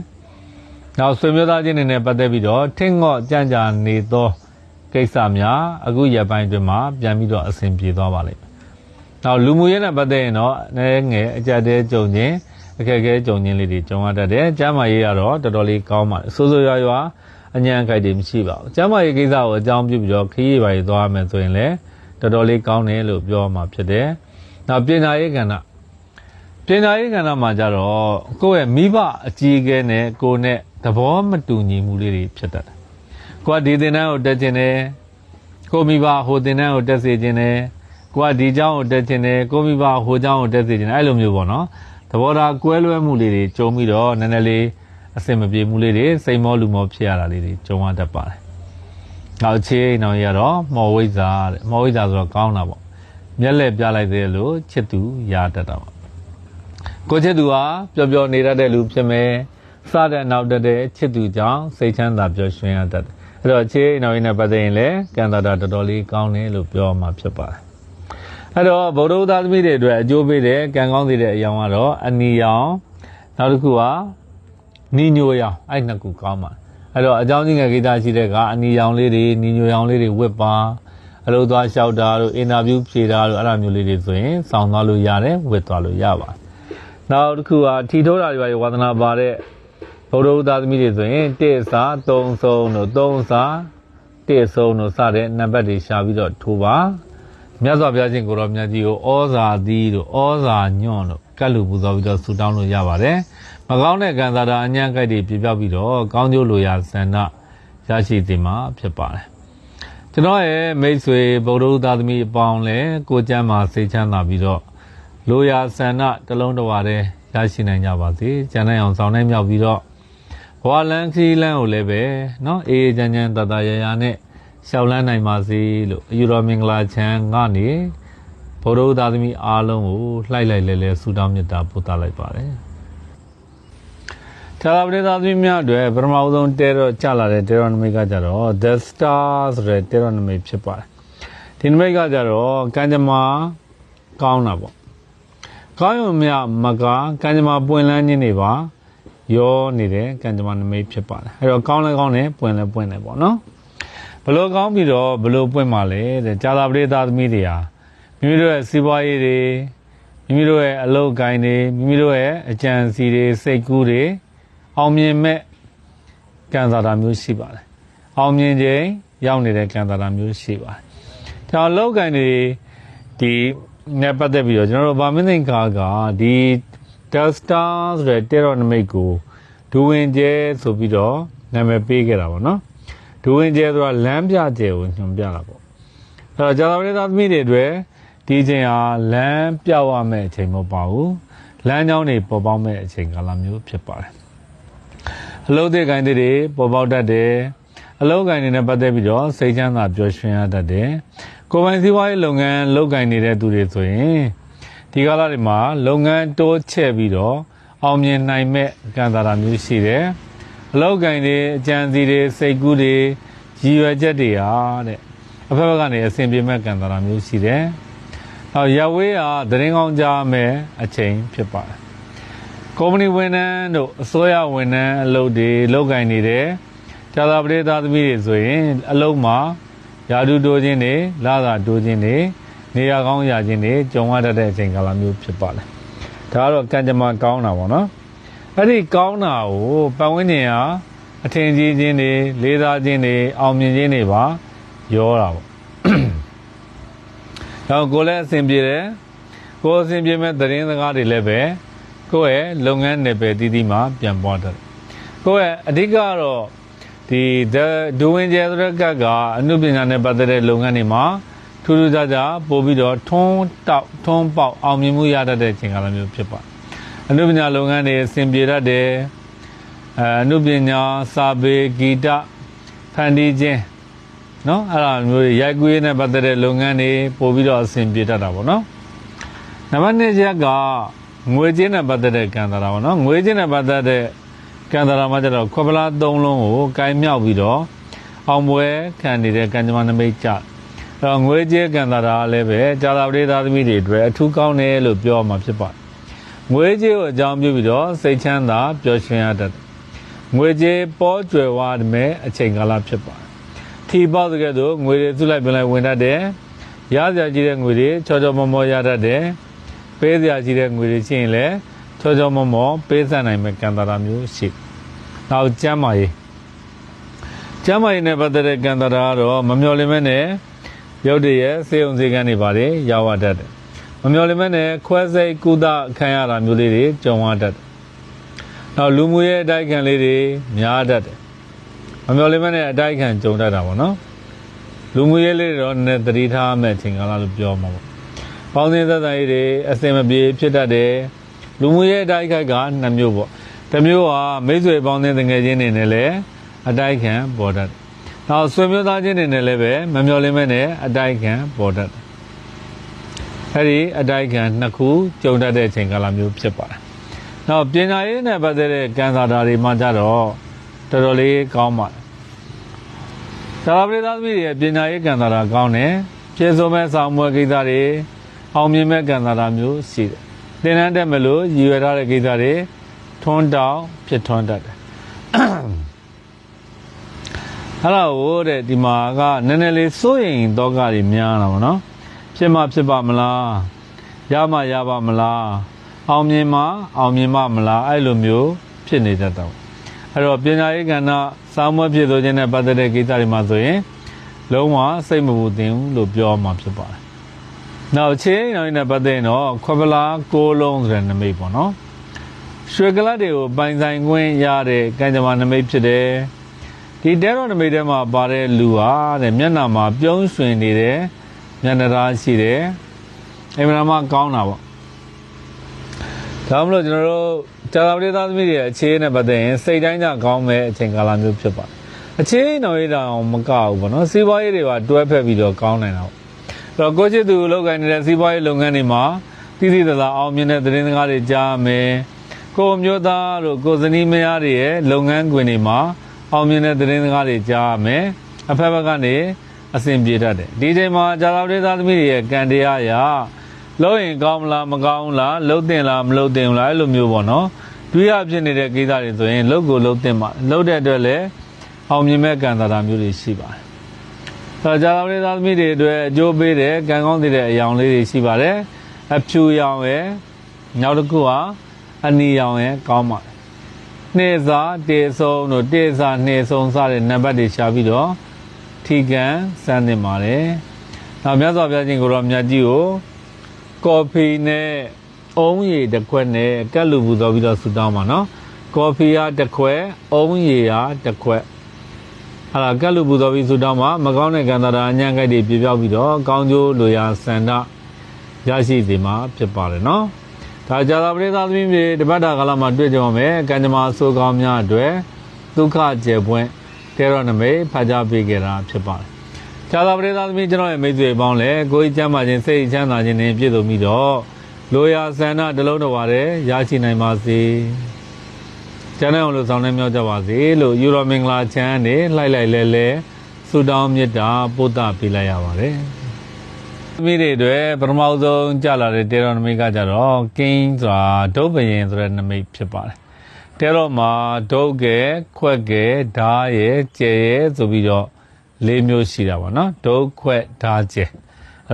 ။နောက်ဆွေမျိုးသားချင်းတွေနဲ့ပတ်သက်ပြီးတော့ထင်းငေါ့ကြံ့ကြာနေသောကိစ္စများအခုရက်ပိုင်းအတွင်းမှာပြန်ပြီးတော့အဆင်ပြေသွားပါလိမ့်မယ်။နောက်လူမှုရေးနဲ့ပတ်သက်ရင်တော့နည်းငယ်အကြက်တဲကြုံခြင်းအခက်အခဲကြုံခြင်းလေးတွေကြုံရတတ်တယ်။ကျမ်းမာရေးကတော့တော်တော်လေးကောင်းပါတယ်။ဆိုးရွားရွားအញ្ញံခိုက်တွေမရှိပါဘူး။ကျမ်းမာရေးကိစ္စကိုအကြောင်းပြုပြီးတော့ခရီးပါရေးသွားမယ်ဆိုရင်လည်းတော်တော်လေးကောင်းတယ်လို့ပြောမှာဖြစ်တယ်။နောက်ပညာရေးကဏ္ဍမှာကြတော့ကိုယ့်ရဲ့မိဘအကြီးအကဲနဲ့ကိုယ်နဲ့သဘောမတူညီမှုလေးတွေဖြစ်တတ်တယ်။ကိုယ်ကဒီသင်တန်းကိုတက်ခြင်းနဲ့ကိုမိဘဟိုသင်တန်းကိုတက်စေခြင်းနဲ့ကိုကဒီเจ้าကိုတက်ခြင်းနဲ့ကိုမိဘဟိုเจ้าကိုတက်စေခြင်းနဲ့အဲ့လိုမျိုးပေါ့နော်။သဘောထားကွဲလွဲမှုလေးတွေကြုံပြီးတော့နည်းနည်းလေးအဆင်မပြေမှုလေးတွေစိတ်မောလူမောဖြစ်ရတာလေးတွေကြုံရတတ်ပါတယ်။နောက်ချေးနောက်ရတော့မော်ဝိဇ္ဇာတဲ့မော်ဝိဇ္ဇာဆိုတော့ကောင်းတာပေါ့။မျက်လက်ပြလိုက်သေးလို့ချစ်သူရတတ်တာပေါ့။ကိုချစ်သူဟာပျော်ပျော်နေတတ်တဲ့လူဖြစ်မယ်။စတဲ့နောက်တတဲ့ချစ်သူကြောင့်စိတ်ချမ်းသာပျော်ရွှင်ရတတ်တယ်။အဲ့တော့ချေးနောက်ရင်းနဲ့ပတ်သက်ရင်လည်းကံတာတော်တော်လေးကောင်းတယ်လို့ပြောမှာဖြစ်ပါတယ်။အဲ့တော့ဗုဒ္ဓသားသမီးတွေအတွက်အကျိုးပေးတဲ့ကံကောင်းစေတဲ့အရာကတော့အနီရောင်နောက်တစ်ခုကနီညိုရောင်အဲ့နှစ်ခုကောင်းပါတယ်အဲ့တော့အကြောင်းကြီးငယ်ကိစ္စရှိတဲ့ကအနီရောင်လေးတွေနီညိုရောင်လေးတွေဝတ်ပါအလုပ်သွားလျှောက်တာတို့အင်တာဗျူးဖြေတာတို့အဲ့လိုမျိုးလေးတွေဆိုရင်စောင့်သွားလို့ရတယ်ဝတ်သွားလို့ရပါတယ်နောက်တစ်ခုကထီထိုးတာတွေပါဝါသနာပါတဲ့ဗုဒ္ဓသားသမီးတွေဆိုရင်1စာ3ဆုံးတို့3စာ1ဆုံးတို့စတဲ့နံပါတ်တွေရှာပြီးတော့ထိုးပါမြတ်စွာဘုရားရှင်ကိုရောမြတ်ကြီးကိုဩဇာသီးတို့ဩဇာညွန့်တို့ကတ်လူပူဇော်ပြီးတော့ဆူတောင်းလို့ရပါတယ်မကောင်းတဲ့ကံစားတာအញ្ញံကြိုက်တွေပြပြပြီးတော့ကောင်းကျိုးလိုရာဆန္ဒရရှိစေမှာဖြစ်ပါတယ်ကျွန်တော်ရဲ့မိတ်ဆွေဗုဒ္ဓသားသမီးအပေါင်းလည်းကိုကျမ်းမှာစိတ်ချမ်းသာပြီးတော့လိုရာဆန္ဒတစ်လုံးတစ်ဝါတည်းရရှိနိုင်ကြပါစေကျန်တဲ့အောင်ဆောင်နိုင်မြောက်ပြီးတော့ဘဝလန်းခီးလန်းကိုလည်းပဲเนาะအေးချမ်းချမ်းတတရရနဲ့ရှောက်လန်းနိုင်ပါစေလို့အယူတော်မင်္ဂလာချမ်းကနေဗုဒ္ဓသားသမီးအားလုံးကိုလှိုက်လိုက်လဲဆုတောင်းမေတ္တာပို့သလိုက်ပါတယ်သာဝတိသားသမီးများအတွက်ပထမဆုံးတဲတော့ကြလာတဲ့တဲတော်နမိတ်ကကြတော့ The Star ဆိုတဲ့တဲတော်နမိတ်ဖြစ်ပါတယ်ဒီနမိတ်ကကြတော့ကံကြမ္မာကောင်းတာပေါ့ကောင်းရုံမြမကကံကြမ္မာပွင့်လန်းခြင်းတွေပါရောနေတဲ့ကံကြမ္မာနမိတ်ဖြစ်ပါတယ်အဲ့တော့ကောင်းလဲကောင်းတယ်ပွင့်လဲပွင့်တယ်ပေါ့နော်ဘလို့ကောင်းပြီးတော့ဘလို့ပွင့်ပါလဲတဲ့ဇာတာပရိသသမီးတွေဟာမိမိတို့ရဲ့စီးပွားရေးတွေမိမိတို့ရဲ့အလုပ်ကိုင်းတွေမိမိတို့ရဲ့အကြံစီတွေစိတ်ကူးတွေအောင်မြင်မဲ့ကံစားတာမျိုးရှိပါတယ်အောင်မြင်ခြင်းရောက်နေတဲ့ကံစားတာမျိုးရှိပါတယ်ကျွန်တော်အလုပ်ကိုင်းတွေဒီနဲ့ပတ်သက်ပြီးတော့ကျွန်တော်တို့ဗာမင်းသိင်္ဂါကဒီ Delta ဆိုတဲ့ Terror Namic ကိုဒူဝင်ကျဲဆိုပြီးတော့နာမည်ပေးခဲ့တာပေါ့နော်ဒူဝင်ကျဲဆိုတာလမ်းပြကျဲကိုညွှန်ပြတာပေါ့အဲ့တော့ဇာတာပရိသသမီးတွေအတွက်ဒီချိန်ဟာလမ်းပြဝမဲ့အချိန်မဟုတ်ပါဘူးလမ်းကြောင်းတွေပေါ်ပေါက်မဲ့အချိန်ကာလမျိုးဖြစ်ပါတယ်အလုပ်တွေကိုင်းတွေပေါ်ပေါက်တတ်တယ်အလုပ်ကိုင်းတွေနဲ့ပတ်သက်ပြီးတော့စိတ်ချမ်းသာပျော်ရွှင်ရတတ်တယ်ကိုယ်ပိုင်စီးပွားရေးလုပ်ငန်းလုပ်ကိုင်းနေတဲ့သူတွေဆိုရင်ဒီကာလတွေမှာလုပ်ငန်းတိုးချဲ့ပြီးတော့အောင်မြင်နိုင်မဲ့ကံစားတာမျိုးရှိတယ်အလုပ်ကိုင်းတွေအကြံစီတွေစိတ်ကူးတွေရည်ရွယ်ချက်တွေဟာတဲ့အဖက်ဖက်ကနေအစဉ်ပြေမဲ့ကံစားတာမျိုးရှိတယ်နောက်ရဝေးဟာသတင်းကောင်းကြားမဲ့အချိန်ဖြစ်ပါတယ်ကုမ္ပဏီဝန်ထမ်းတို့အစိုးရဝန်ထမ်းအလုပ်တွေလုပ်ကိုင်နေတဲ့ဇာတာပရိသသမီးတွေဆိုရင်အလုပ်မှာယာတုတိုးခြင်းတွေလာသာတိုးခြင်းတွေနေရာကောင်းရခြင်းတွေကြုံရတတ်တဲ့အချိန်ကာလမျိုးဖြစ်ပါတယ်ဒါကတော့ကံကြမ္မာကောင်းတာပေါ့နော်အဲ့ဒီကောင်းတာကိုပတ်ဝန်းကျင်ဟာအထင်ကြီးခြင်းတွေလေးစားခြင်းတွေအောင်မြင်ခြင်းတွေပါရောတာပေါ့တော့ကိုလည်းအဆင်ပြေတယ်ကိုအဆင်ပြေမဲ့သတင်းစကားတွေလည်းပဲကိုယ့်ရဲ့လုပ်ငန်းနယ်ပယ်တီးတီးမှာပြန်ပွားတတ်တယ်ကိုယ့်ရဲ့အဓိကတော့ဒီဒူဝင်ကျဲဆိုတဲ့ကတ်ကအနုပညာနဲ့ပတ်သက်တဲ့လုပ်ငန်းတွေမှာထူးထူးခြားခြားပို့ပြီးတော့ထွန်းပေါက်အောင်မြင်မှုရတတ်တဲ့အချိန်ကာလမျိုးဖြစ်ပါတယ်အနုပညာလုပ်ငန်းတွေအဆင်ပြေတတ်တယ်အနုပညာစာပေဂီတဖန်တီးခြင်းနော်အဲ့လိုမျိုးရိုက်ကူးရေးနဲ့ပတ်သက်တဲ့လုပ်ငန်းတွေပို့ပြီးတော့အဆင်ပြေတတ်တာပေါ့နော်နံပါတ်2ချက်ကငွေကြေးနဲ့ပတ်သက်တဲ့ကံတာပါနော်ငွေကြေးနဲ့ပတ်သက်တဲ့ကံတာမှာကျတော့ခွက်ပလား3လုံးကိုကိုင်းမြောက်ပြီးတော့အောင်ပွဲခံနေတဲ့ကံကြမ္မာနမိတ်ကြ ငွေကြေးကံတာတာလည်းပဲကြာသာပရိသသမီးတွေအတွက်အထူးကောင်းတယ်လို့ပြောမှာဖြစ်ပါတယ်ငွေကြေးကိုအကြောင်းပြုပြီးတော့စိတ်ချမ်းသာပျော်ရွှင်ရတတ်တယ်ငွေကြေးပေါ်ကျွယ်ဝမယ်အချိန်ကာလဖြစ်ပါတယ်ထီပေါတဲ့ကဲ့သို့ငွေတွေစုလိုက်ပြန်လိုက်ဝင်တတ်တယ်ရစရာကြီးတဲ့ငွေတွေချောချောမောမောရတတ်တယ်ပေးစရာကြီးတဲ့ငွေတွေရှိရင်လည်းချောချောမောမောပေးဆက်နိုင်မဲ့ကံတာတာမျိုးရှိနောက်ကျမ်းမာရေးနဲ့ပတ်သက်တဲ့ကံတာတာကတော့မမျှော်လင့်မဲ့နဲ့ရုပ်တရက်စေုံစေကန်းတွေပါတယ်ရောက်ရတတ်တယ်မမျှော်လင့်မဲ့နဲ့ခွဲစိတ်ကုသခံရတာမျိုးလေးတွေကြုံရတတ်တယ်နောက်လူမှုရေးအတိုက်ခံလေးတွေများတတ်တယ်မမျှော်လင့်မဲ့နဲ့အတိုက်ခံကြုံတတ်တာပေါ့နော်လူမှုရေးလေးတွေတော့နည်းနည်းသတိထားမဲ့အချိန်ကာလလို့ပြောမှာပေါ့ပေါင်းစည်းသက်သက်တွေအစင်မပြေဖြစ်တတ်တယ်လူမှုရေးအတိုက်ခိုက်က2မျိုးပေါ့တစ်မျိုးကမိတ်ဆွေပေါင်းစည်းငွေချင်းတွေနဲ့လည်းအတိုက်ခံပေါ်တတ်တယ်နောက်ဆွေမျိုးသားချင်းတွေနဲ့လည်းပဲမမျှော်လင့်မဲ့နဲ့အတိုက်ခံပေါ်တတ်တယ်အဲ့ဒီအတိုက်ခံ2ခုကြုံတတ်တဲ့အချိန်ကာလမျိုးဖြစ်ပါတယ်နောက်ပညာရေးနဲ့ပတ်သက်တဲ့ကံစားတာတွေမှကြတော့တော်တော်လေးကောင်းပါတယ်သာဝတိသားသမီးတွေပညာရေးကံစားတာကောင်းတယ်ကျေစုံမဲ့ဆောင်မွေကိစ္စတွေအောင်မြင်မဲ့ကံစားတာမျိုးရှိတယ်သင်တန်းတက်မလို့ရည်ရွယ်ထားတဲ့ကိစ္စတွေထွန်းတောင်းဖြစ်ထွန်းတတ်တယ်အဲ့ဒါကိုတဲ့ဒီမှာကနည်းနည်းလေးစိုးရိမ်တော့ကတွေများတာပေါ့နော်ဖြစ်ပါမလားရပါမလားအောင်မြင်မလားအဲ့လိုမျိုးဖြစ်နေတတ်တော့အဲ့တော့ပညာရေးကဏ္ဍစာမွေးဖြစ်ဆိုခြင်းနဲ့ပတ်သက်တဲ့ကိစ္စတွေမှာဆိုရင်လုံးဝစိတ်မပူသင့်ဘူးလို့ပြောမှာဖြစ်ပါတယ်နောက်ချင်းနဲ့ပတ်သက်ရင်တော့ခွက်ပလား6လုံးဆိုတဲ့နမိတ်ပေါ့နော်ရွှေကလတ်တွေကိုပိုင်ဆိုင်ခွင့်ရတဲ့ကံကြမ္မာနမိတ်ဖြစ်တယ်ဒီတဲတော်နမိတ်ထဲမှာပါတဲ့လူဟာတဲ့မျက်နှာမှာပြုံးရွှင်နေတဲ့မျက်နှာသားရှိတယ်အင်မတန်မှကောင်းတာပေါ့ဒါမှမဟုတ်ကျွန်တော်တို့ကြာသာပရိသသမီးတွေအခြေအနေနဲ့ပတ်သက်ရင်စိတ်တိုင်းကြကောင်းမဲ့အချိန်ကာလမျိုးဖြစ်ပါတယ်အခြေအနေတော်ရအောင်မကောက်ဘူးပေါ့နော်စီးပွားရေးတွေပါတွဲဖက်ပြီးတော့ကောင်းနိုင်တာပေါ့အဲ့တော့ကိုချစ်သူလုပ်ကိုင်နေတဲ့စီးပွားရေးလုပ်ငန်းတွေမှာတိတိကျကျအောင်မြင်တဲ့သတင်းစကားတွေကြားမယ်ကိုမျိုးသားတို့ကိုဇနီးမယားတွေရဲ့လုပ်ငန်းခွင်တွေမှာအောင်မြင်တဲ့သတင်းစကားတွေကြားမယ်အဖက်ဖက်ကနေအဆင်ပြေတတ်တယ်ဒီချိန်မှာကြာသာပရိသသမီးတွေရဲ့ကံတရားအရာလုပ်ရင်ကောင်းမလားမကောင်းလားလုပ်တင်လားမလုပ်တင်ဘူးလားအဲ့လိုမျိုးပေါ့နော်တွေးရဖြစ်နေတဲ့ကိစ္စတွေဆိုရင်လုပ်ကိုလုပ်တင်ပါလုပ်တဲ့အတွက်လည်းအောင်မြင်မဲ့ကံတာတာမျိုးတွေရှိပါတယ်အဲကြာသာပရိသသမီးတွေအတွက်အကျိုးပေးတဲ့ကံကောင်းတဲ့အယောင်လေးတွေရှိပါတယ်အဖြူရောင်ရဲ့နောက်တစ်ခုကအနီရောင်ရဲ့ကောင်းပါတယ်နှေစာတေဆုံးတို့တေစာနှေဆုံးစတဲ့နံပါတ်တွေရှာပြီးတော့ထီကံစမ်းသင့်ပါတယ်နောက်မြတ်စွာဘုရားရှင်ကိုရောမြတ်ကြီးကိုကော်ဖီနဲ့အုံးရည်တစ်ခွက်နဲ့ကတ်လူပူတော်ပြီးတော့ဆူတောင်းပါနော်ကော်ဖီကတစ်ခွက်အုံးရည်ကတစ်ခွက်အဲ့ဒါကတ်လူပူတော်ပြီးဆူတောင်းပါမကောင်းတဲ့ကံတာအညံ့ကိုက်တွေပြပြောက်ပြီးတော့ကောင်းကျိုးလိုရာဆန္ဒရရှိစေမှာဖြစ်ပါတယ်နော်ဒါကြာသာပရိသသမီးတွေတပတ်တာကာလမှာတွေ့ကြပါမယ်ကံကြမ္မာဆိုးကောင်းများအတွက်ဒုက္ခကျေပွင့်တဲတော်နမိတ်ဖတ်ကြားပေးခဲ့တာဖြစ်ပါတယ်ကြာသာပရိသသမီးကျွန်တော်ရဲ့မိတ်ဆွေပေါင်းလည်းကိုယ်ကြီးကျမ်းမာခြင်းစိတ်ချမ်းသာခြင်းနဲ့ပြည့်စုံပြီးတော့လိုရာဆန္ဒတစ်လုံးတစ်ဝါတည်းရရှိနိုင်ပါစေကျမ်းနဲ့အောင်လို့ဆောင်နေမြောက်ကြပါစေလို့ယူတော်မင်္ဂလာချမ်းနဲ့လှိုက်လဲဆုတောင်းမေတ္တာပို့သပေးလိုက်ရပါတယ်သမီးတွေအတွက်ပထမဆုံးကြာလာတဲ့တေရောနမိတ်ကကြတော့ကင်းဆိုတာဒုတ်ပရင်ဆိုတဲ့နမိတ်ဖြစ်ပါတယ်တဲတော့မှာဒုတ်ကဲခွက်ကဲဓားရဲ့ကျဲရဲ့ဆိုပြီးတော့၄မျိုးရှိတာပေါ့နော်ဒုတ်ခွက်ဓားကျဲ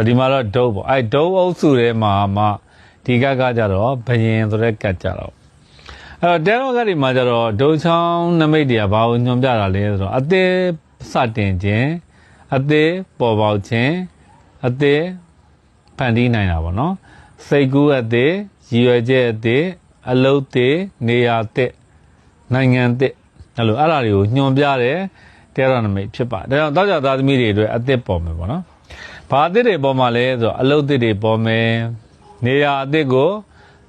ဒီမှာတော့ဒုတ်ပေါ့အဲဒုတ်အုပ်စုထဲမှာမှဒီကကြတော့ဘယင်ဆိုတဲ့ကတ်ကြတော့အဲ့တော့တဲတော့ကတွေမှာကြတော့ဒုတ်ချောင်းနမိတ်တွေကဘာကိုညွှန်ပြတာလဲဆိုတော့အသေးစတင်ခြင်းအသေးပေါ်ပေါက်ခြင်းအသေးဖန်တီးနိုင်တာပေါ့နော်စိတ်ကူးအသေးရည်ရွယ်ချက်အသေးအလုပ်သေးနေရာသေးနိုင်ငံသေးအဲ့ဒါတွေကိုညွှန်ပြတဲ့တဲရနမိတ်ဖြစ်ပါတယ်ဒါကြောင့်တောက်ကြသားသမီးတွေအတွက်အသေးပေါ်မယ်ပေါ့နော်ဘာအသေးတွေပေါ်မှာလဲဆိုတော့အလုပ်သေးတွေပေါ်မယ်နေရာအသေးကို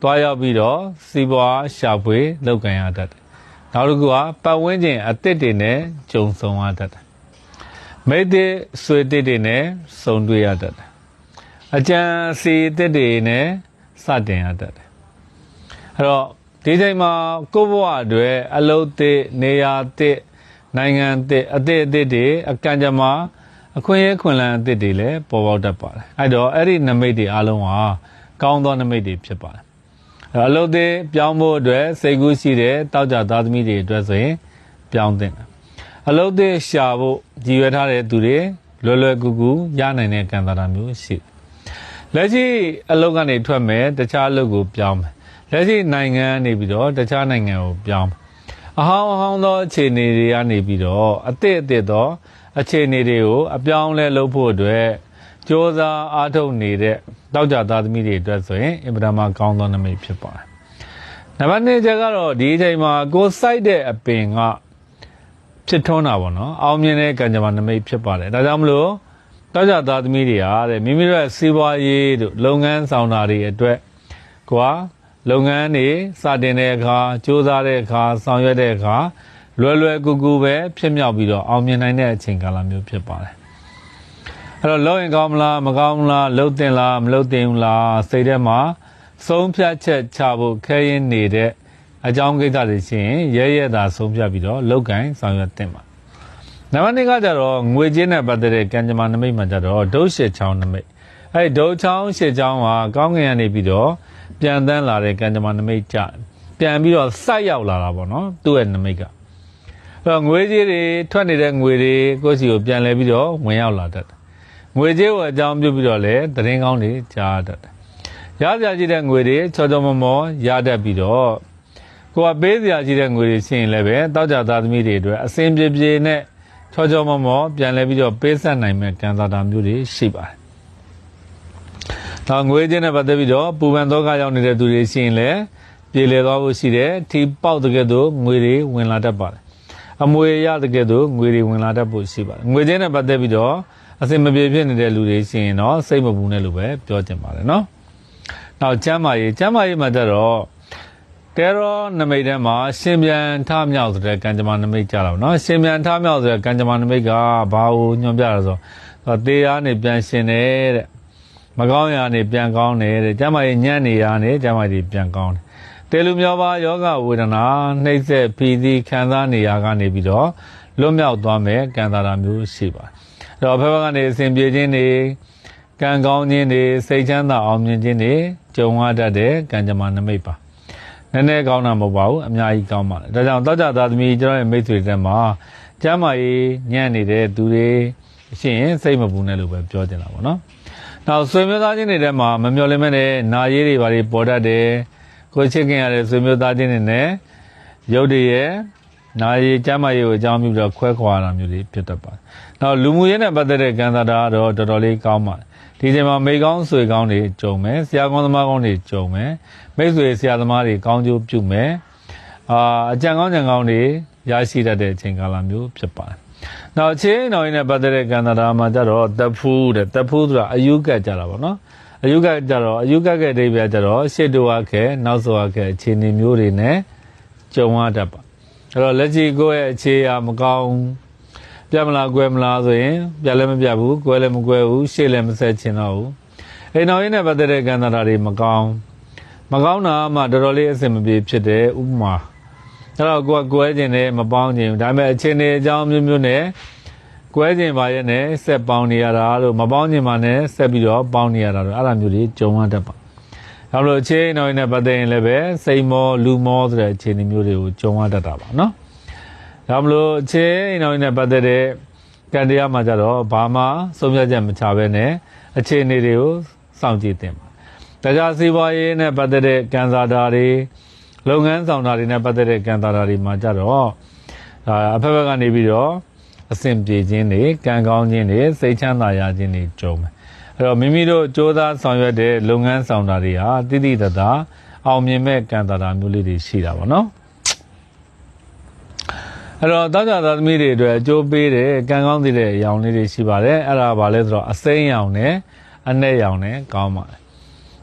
တွားရောက်ပြီးတော့စီးပွားရှာဖွေလုပ်ကိုင်ရတတ်တယ်နောက်တစ်ခုကပတ်ဝန်းကျင်အသေးတွေနဲ့ကြုံဆုံရတတ်တယ်မိတ်တဲ့ဆွေတဲ့တွေနဲ့စုံတွေ့ရတတ်တယ်အကြံစီတဲ့တွေနဲ့စတင်ရတတ်တယ်အဲ့တော့ဒီချိန်မှာကိုယ့်ဘဝအတွက်အလုပ်တဲ့နေရာတဲ့နိုင်ငံတဲ့အသေးတွေအကံကြမ္မာ အခွင့်အရေးခွင့်လန်းအသစ်တွေလည်းပေါ်ပေါက်တတ်ပါတယ်အဲ့တော့အဲ့ဒီနမိတ်တွေအလုံးဟာကောင်းသောနမိတ်တွေဖြစ်ပါတယ်အလုပ်တွေပြောင်းဖို့အတွက်စိတ်ကူးရှိတဲ့တောက်ကြသားသမီးတွေအတွက်ဆိုရင်ပြောင်းသင့်တယ်အလုပ်တွေရှာဖို့ကြည်ရွယ်ထားတဲ့သူတွေလွယ်လွယ်ကူကူရနိုင်တဲ့ကံတာတာမျိုးရှိလက်ရှိအလုပ်ကနေထွက်မယ်တခြားအလုပ်ကိုပြောင်းမယ်လက်ရှိနိုင်ငံနေပြီးတော့တခြားနိုင်ငံကိုပြောင်းအဟောင်းသောအခြေအနေတွေကနေပြီးတော့အသစ်သောအခြေအနေတွေကိုအပြောင်းလဲလုပ်ဖို့အတွက်စ조사အားထုတ်နေတဲ့တောက်ကြသားသမီးတွေအတွက်ဆိုရင်အင်ပဒမာကောင်းသောနမိတ်ဖြစ်ပါတယ်နံပါတ်2ချက်ကတော့ဒီအချိန်မှာကိုယ်စိုက်တဲ့အပင်ကဖြစ်ထွန်းတာပေါ့နော်အောင်မြင်တဲ့ကံကြမ္မာနမိတ်ဖြစ်ပါတယ်ဒါကြောင့်မလို့တောက်ကြသားသမီးတွေဟာတဲ့မိမိတို့ရဲ့စီးပွားရေးတို့လုပ်ငန်းဆောင်တာတွေအတွက်ကွာလုပ်ငန်းတွေစတင်တဲ့အခါစ조사တဲ့အခါဆောင်ရွက်တဲ့အခါလွယ်လွယ်ကူကူပဲဖြစ်မြောက်ပြီးတော့အောင်မြင်နိုင်တဲ့အချိန်ကာလမျိုးဖြစ်ပါတယ်အဲ့တော့လုပ်ရင်ကောင်းမလားမကောင်းဘူးလားလုပ်တင်လားမလုပ်တင်ဘူးလားစိတ်ထဲမှာဆုံးဖြတ်ချက်ချဖို့ခဲရင်နေတဲ့အကြောင်းကိစ္စတွေရှိရင်ရဲသာဆုံးဖြတ်ပြီးတော့လုပ်ကင်ဆောင်ရွက်တင်ပါနံပါတ်2ကကြတော့ငွေကြေးနဲ့ပတ်သက်တဲ့ကံကြမ္မာနမိတ်မှာကြတော့ဒုရှစ်ချောင်းနမိတ်အဲ့ဒုချောင်းရှစ်ချောင်းဟာကောင်းကင်ကနေပြီးတော့ပြန်တန်းလာတဲ့ကံကြမ္မာနမိတ်ကြပြန်ပြီးတော့စိုက်ရောက်လာတာပေါ့နော်သူ့ရဲ့နမိတ်ကအဲ့တော့ငွေကြေးတွေထွက်နေတဲ့ငွေတွေကိုယ့်စီကိုပြန်လဲပြီးတော့ဝင်ရောက်လာတတ်တယ်ငွေကြေးကိုအကြောင်းပြုပြီးတော့လည်းသတင်းကောင်းတွေကြားတတ်တယ်ရစရာရှိတဲ့ငွေတွေချောချောမောမောရတတ်ပြီးတော့ကိုယ်ကပေးစရာရှိတဲ့ငွေတွေရှိရင်လည်းပဲတောက်ကြသားသမီးတွေအတွက်အစင်ပြေပြေနဲ့ချောချောမောမောပြန်လဲပြီးတော့ပေးဆက်နိုင်မဲ့ကံသာတာမျိုးတွေရှိပါတယ်ငွေကြေးနဲ့ပတ်သက်ပြီးတော့ပူပန်သောကရောက်နေတဲ့သူတွေရှိရင်လည်းပြေလည်သွားဖို့ရှိတယ်ထီပေါက်တဲ့ကဲ့သို့ငွေတွေဝင်လာတတ်ပါတယ်အမွေရတဲ့ကဲ့သို့ငွေတွေဝင်လာတတ်ဖို့ရှိပါတယ်ငွေကြေးနဲ့ပတ်သက်ပြီးတော့အစင်မပြေဖြစ်နေတဲ့လူတွေရှိရင်တော့စိတ်မပူနဲ့လို့ပဲပြောချင်ပါတယ်နော်နောက်ကျမ်းမာရေးမှာကြတော့ကဲရောနမိတ်ထဲမှာရှင်ပြန်ထမြောက်ဆိုတဲ့ကံကြမ္မာနမိတ်ကြတာပေါ့နော်ရှင်ပြန်ထမြောက်ဆိုတဲ့ကံကြမ္မာနမိတ်ကဘာကိုညွှန်ပြတာဆိုတော့တေးအားနေပြန်ရှင်တဲ့မကောင်းရာနေပြန်ကောင်းတယ်တဲ့ကျမ်းမာရေးညံ့နေရာနေကျမ်းမာရေးပြန်ကောင်းတယ်တေလူမျိုးပါယောဂဝေဒနာနှိမ့်ဆက်ဖီစီခံစားနေရာကနေပြီးတော့လွတ်မြောက်သွားမယ်ကံတာတာမျိုးရှိပါတယ်အဲ့တော့ဘက်ဘက်ကနေအစဉ်ပြေခြင်းတွေကံကောင်းခြင်းတွေစိတ်ချမ်းသာအောင်မြင်ခြင်းတွေကြုံရတတ်တဲ့ကံကြမ္မာနမိတ်ပါနည်းနည်းကောင်းတာမဟုတ်ပါဘူးအများကြီးကောင်းပါတယ်ဒါကြောင့်တောက်ကြသားသမီးကျွန်တော်ရဲ့မိတ်ဆွေတွေမှာကျမ်းမာရေးညံ့နေတဲ့သူတွေရှိရင်စိတ်မပူနဲ့လို့ပဲပြောချင်တာပေါ့နော်နောက်ဆွေမျိုးသားချင်းတွေထဲမှာမမျှော်လင့်မဲ့တဲ့နာရေးတွေဘာတွေပေါ်တတ်တယ်ကိုချစ်ခင်ရတဲ့ဆွေမျိုးသားချင်းတွေနဲ့ရုပ်တွေရဲ့နာရေးကျမ်းမာရေးကိုအကြောင်းပြုပြီးတော့ခွဲခွာတာမျိုးတွေဖြစ်တတ်ပါတယ်နောက်လူမှုရေးနဲ့ပတ်သက်တဲ့ကံတာတာတော့တော်တော်လေးကောင်းပါတယ်ဒီချိန်မှာမိကောင်းဆွေကောင်းတွေကြုံမယ်ဆရာကောင်းသမားကောင်းတွေကြုံမယ်မိတ်ဆွေဆရာသမားတွေကောင်းကျိုးပြုမယ်အကြံကောင်းတွေရရှိတတ်တဲ့အချိန်ကာလမျိုးဖြစ်ပါတယ်နောက်ချင်းတော်ရင်နဲ့ပတ်သက်တဲ့ကံတာတာမှာကြတော့တဖူးဆိုတာအယူကတ်ကြတာပေါ့နော်အယူကတ်ကြတော့အယူကတ်ရဲ့အဓိပ္ပာယ်ကြတော့ရှေ့တိုးခဲ့နောက်ဆိုခဲ့အခြေအနေမျိုးတွေနဲ့ကြုံရတတ်ပါအဲ့တော့လက်ရှိကိုယ့်ရဲ့အခြေအမကောင်းပြတ်မလားကွဲမလားဆိုရင်ပြတ်လည်းမပြတ်ဘူးကွဲလည်းမကွဲဘူးရှေ့လည်းမဆက်ချင်တော့ဘူးအိမ်တော်ရင်နဲ့ပတ်သက်တဲ့ကံတာတာတွေမကောင်းတာမှတော်တော်လေးအဆင်မပြေဖြစ်တယ်ဥပမာအဲ့တော့ကိုယ်ကွဲခြင်းနဲ့မပေါင်းခြင်းဒါပေမဲ့အခြေအနေအကြောင်းမျိုးမျိုးနဲ့ကွဲခြင်းပါရဲ့နဲ့ဆက်ပေါင်းနေရတာလို့မပေါင်းခြင်းပါနဲ့ဆက်ပြီးတော့ပေါင်းနေရတာလို့အဲ့လိုမျိုးတွေကြုံရတတ်ပါဒါလို့အခြေအနေတော်ရင်နဲ့ပတ်သက်ရင်လည်းပဲစိတ်မောလူမောဆိုတဲ့အခြေအနေမျိုးတွေကိုကြုံရတတ်တာပါနော်ဒါမလို့အခြေအနေတော်ရင်နဲ့ပတ်သက်တဲ့ကံတရားမှာကြတော့ဘာမှဆုံးဖြတ်ချက်မချဘဲနဲ့အခြေအနေတွေကိုစောင့်ကြည့်သင့်ပါဒါကြောင့်စီးပွားရေးနဲ့ပတ်သက်တဲ့ကံစားတာတွေလုပ်ငန်းဆောင်တာတွေနဲ့ပတ်သက်တဲ့ကံတာတာတွေမှာကြတော့အဖက်ဖက်ကနေပြီးတော့အဆင်ပြေခြင်းတွေကံကောင်းခြင်းတွေစိတ်ချမ်းသာရခြင်းတွေကြုံမယ်အဲ့တော့မိမိတို့စ조사ဆောင်ရွက်တဲ့လုပ်ငန်းဆောင်တာတွေဟာတိတိတသာအောင်မြင်မဲ့ကံတာတာမျိုးလေးတွေရှိတာပေါ့နော်အဲ့တော့တောက်ကြသားသမီးတွေအတွက်အကျိုးပေးတဲ့ကံကောင်းတဲ့အရောင်လေးတွေရှိပါတယ်အဲ့ဒါဘာလဲဆိုတော့အစိမ်းရောင်နဲ့အနက်ရောင်နဲ့ကောင်းပါတယ်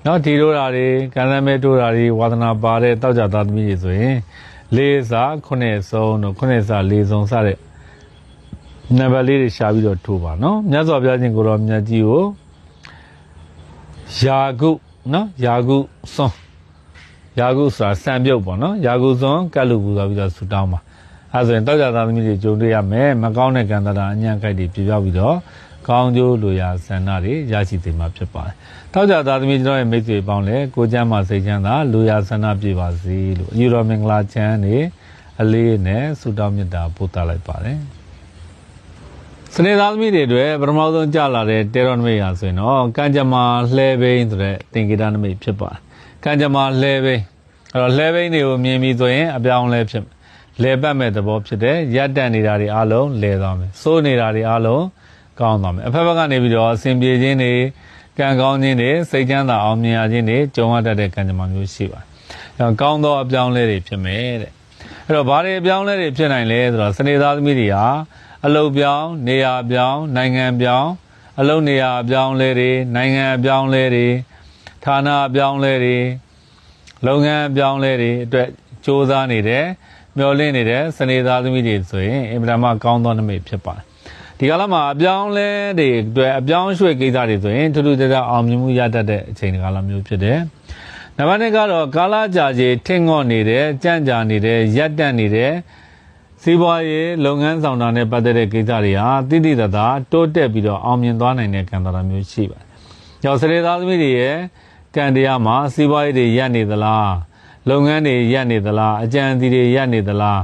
နော်ဒီတို့ဓာတ်တွေကံလမ်းမဲတို့ဓာတ်တွေဝါသနာပါတဲ့တောက်ကြသားသမီးတွေဆိုရင်လေးစားခုနှစ်ဆုံးတို့ခုနှစ်စားလေးဆုံးစတဲ့နံပါတ်လေးတွေရှာပြီးတော့ထိုးပါနော်မြတ်စွာဘုရားရှင်ကိုတော်မြတ်ကြီးကိုယာကုနော်ယာကုစွန်းယာကုဆိုတာစံပြုတ်ပေါ့နော်ယာကုစွန်းကတ်လူပူသွားပြီးတော့ဆူတောင်းပါအဲဆိုရင်တောက်ကြသားသမီးတွေကြုံတွေ့ရမယ်မကောင်းတဲ့ကံတာတာအညံ့ကြိုက်တွေပြပြောက်ပြီးတော့ ကောင်းကျိုးလိုရာဆန္ဒတွေရရှိစေမှာဖြစ်ပါတယ်ထောက်ကြသားသမီးကျွန်တော်ရဲ့မိတ်ဆွေပေါင်းလည်းကိုကျမ်းမှာစိတ်ချမ်းသာလိုရာဆန္ဒပြပါစေလို့အယူတော်မင်္ဂလာချမ်းနေအလေးနဲ့ဆုတောင်းမေတ္တာပို့သလိုက်ပါတယ်စနေသားသမီးတွေအတွက်ပထမဆုံးကြာလာတဲ့တေရောနမိတ်ရာဆိုရင်တော့ကံကြမ္မာလှဲဘိန်းဆိုတဲ့သင်္ကေတနမိတ်ဖြစ်ပါတယ်ကံကြမ္မာလှဲဘိန်းအဲ့တော့လှဲဘိန်းတွေကိုမြင်ပြီးဆိုရင်အပြောင်းလဲဖြစ်လဲပတ်မဲ့သဘောဖြစ်တယ်ရက်တက်နေတာတွေအလုံးလဲသွားမယ်စိုးနေတာတွေအလုံးကောင်းသွားမယ်အဖက်ဖက်ကနေပြီးတော့အစဉ်ပြေခြင်းတွေကံကောင်းခြင်းတွေစိတ်ချမ်းသာအောင်မြင်ရခြင်းတွေကြုံရတတ်တဲ့ကံကြမ္မာမျိုးရှိပါတယ်အဲ့တော့ကောင်းသောအပြောင်းလဲတွေဖြစ်မယ်တဲ့အဲ့တော့ဘာတွေအပြောင်းလဲတွေဖြစ်နိုင်လဲဆိုတော့စနေသားသမီးတွေဟာအလုပ်ပြောင်းနေရာပြောင်းနိုင်ငံပြောင်းအလုပ်နေရာပြောင်းလဲတွေနိုင်ငံပြောင်းလဲတွေဌာနပြောင်းလဲတွေလုပ်ငန်းပြောင်းလဲတွေအတွက်စ조사နေတဲ့မျောလင့်နေတဲ့စနေသားသမီးတွေဆိုရင်အင်မတန်မှကောင်းသောနမိတ်ဖြစ်ပါတယ်ဒီကာလမှာအပြောင်းလဲတွေအတွက်အပြောင်းရွှေ့ကိစ္စတွေဆိုရင်ထူးထူးခြားခြားအောင်မြင်မှုရတတ်တဲ့အချိန်ကာလမျိုးဖြစ်တယ်နံပါတ်1ကတော့ကာလကြာကြီးထင်ငေါ့နေတဲ့ကြံ့ကြာနေတဲ့ရက်တက်နေတဲ့စီးပွားရေးလုပ်ငန်းဆောင်တာနဲ့ပတ်သက်တဲ့ကိစ္စတွေဟာတိတိတသာတိုးတက်ပြီးတော့အောင်မြင်သွားနိုင်တဲ့ကံတော်မျိုးရှိပါတယ်။ကျော်စရေသားသမီးတွေရဲ့ကံတရားမှာစီးပွားရေးတွေရပ်နေသလားလုပ်ငန်းတွေရပ်နေသလားအကြံအစီတွေရပ်နေသလာ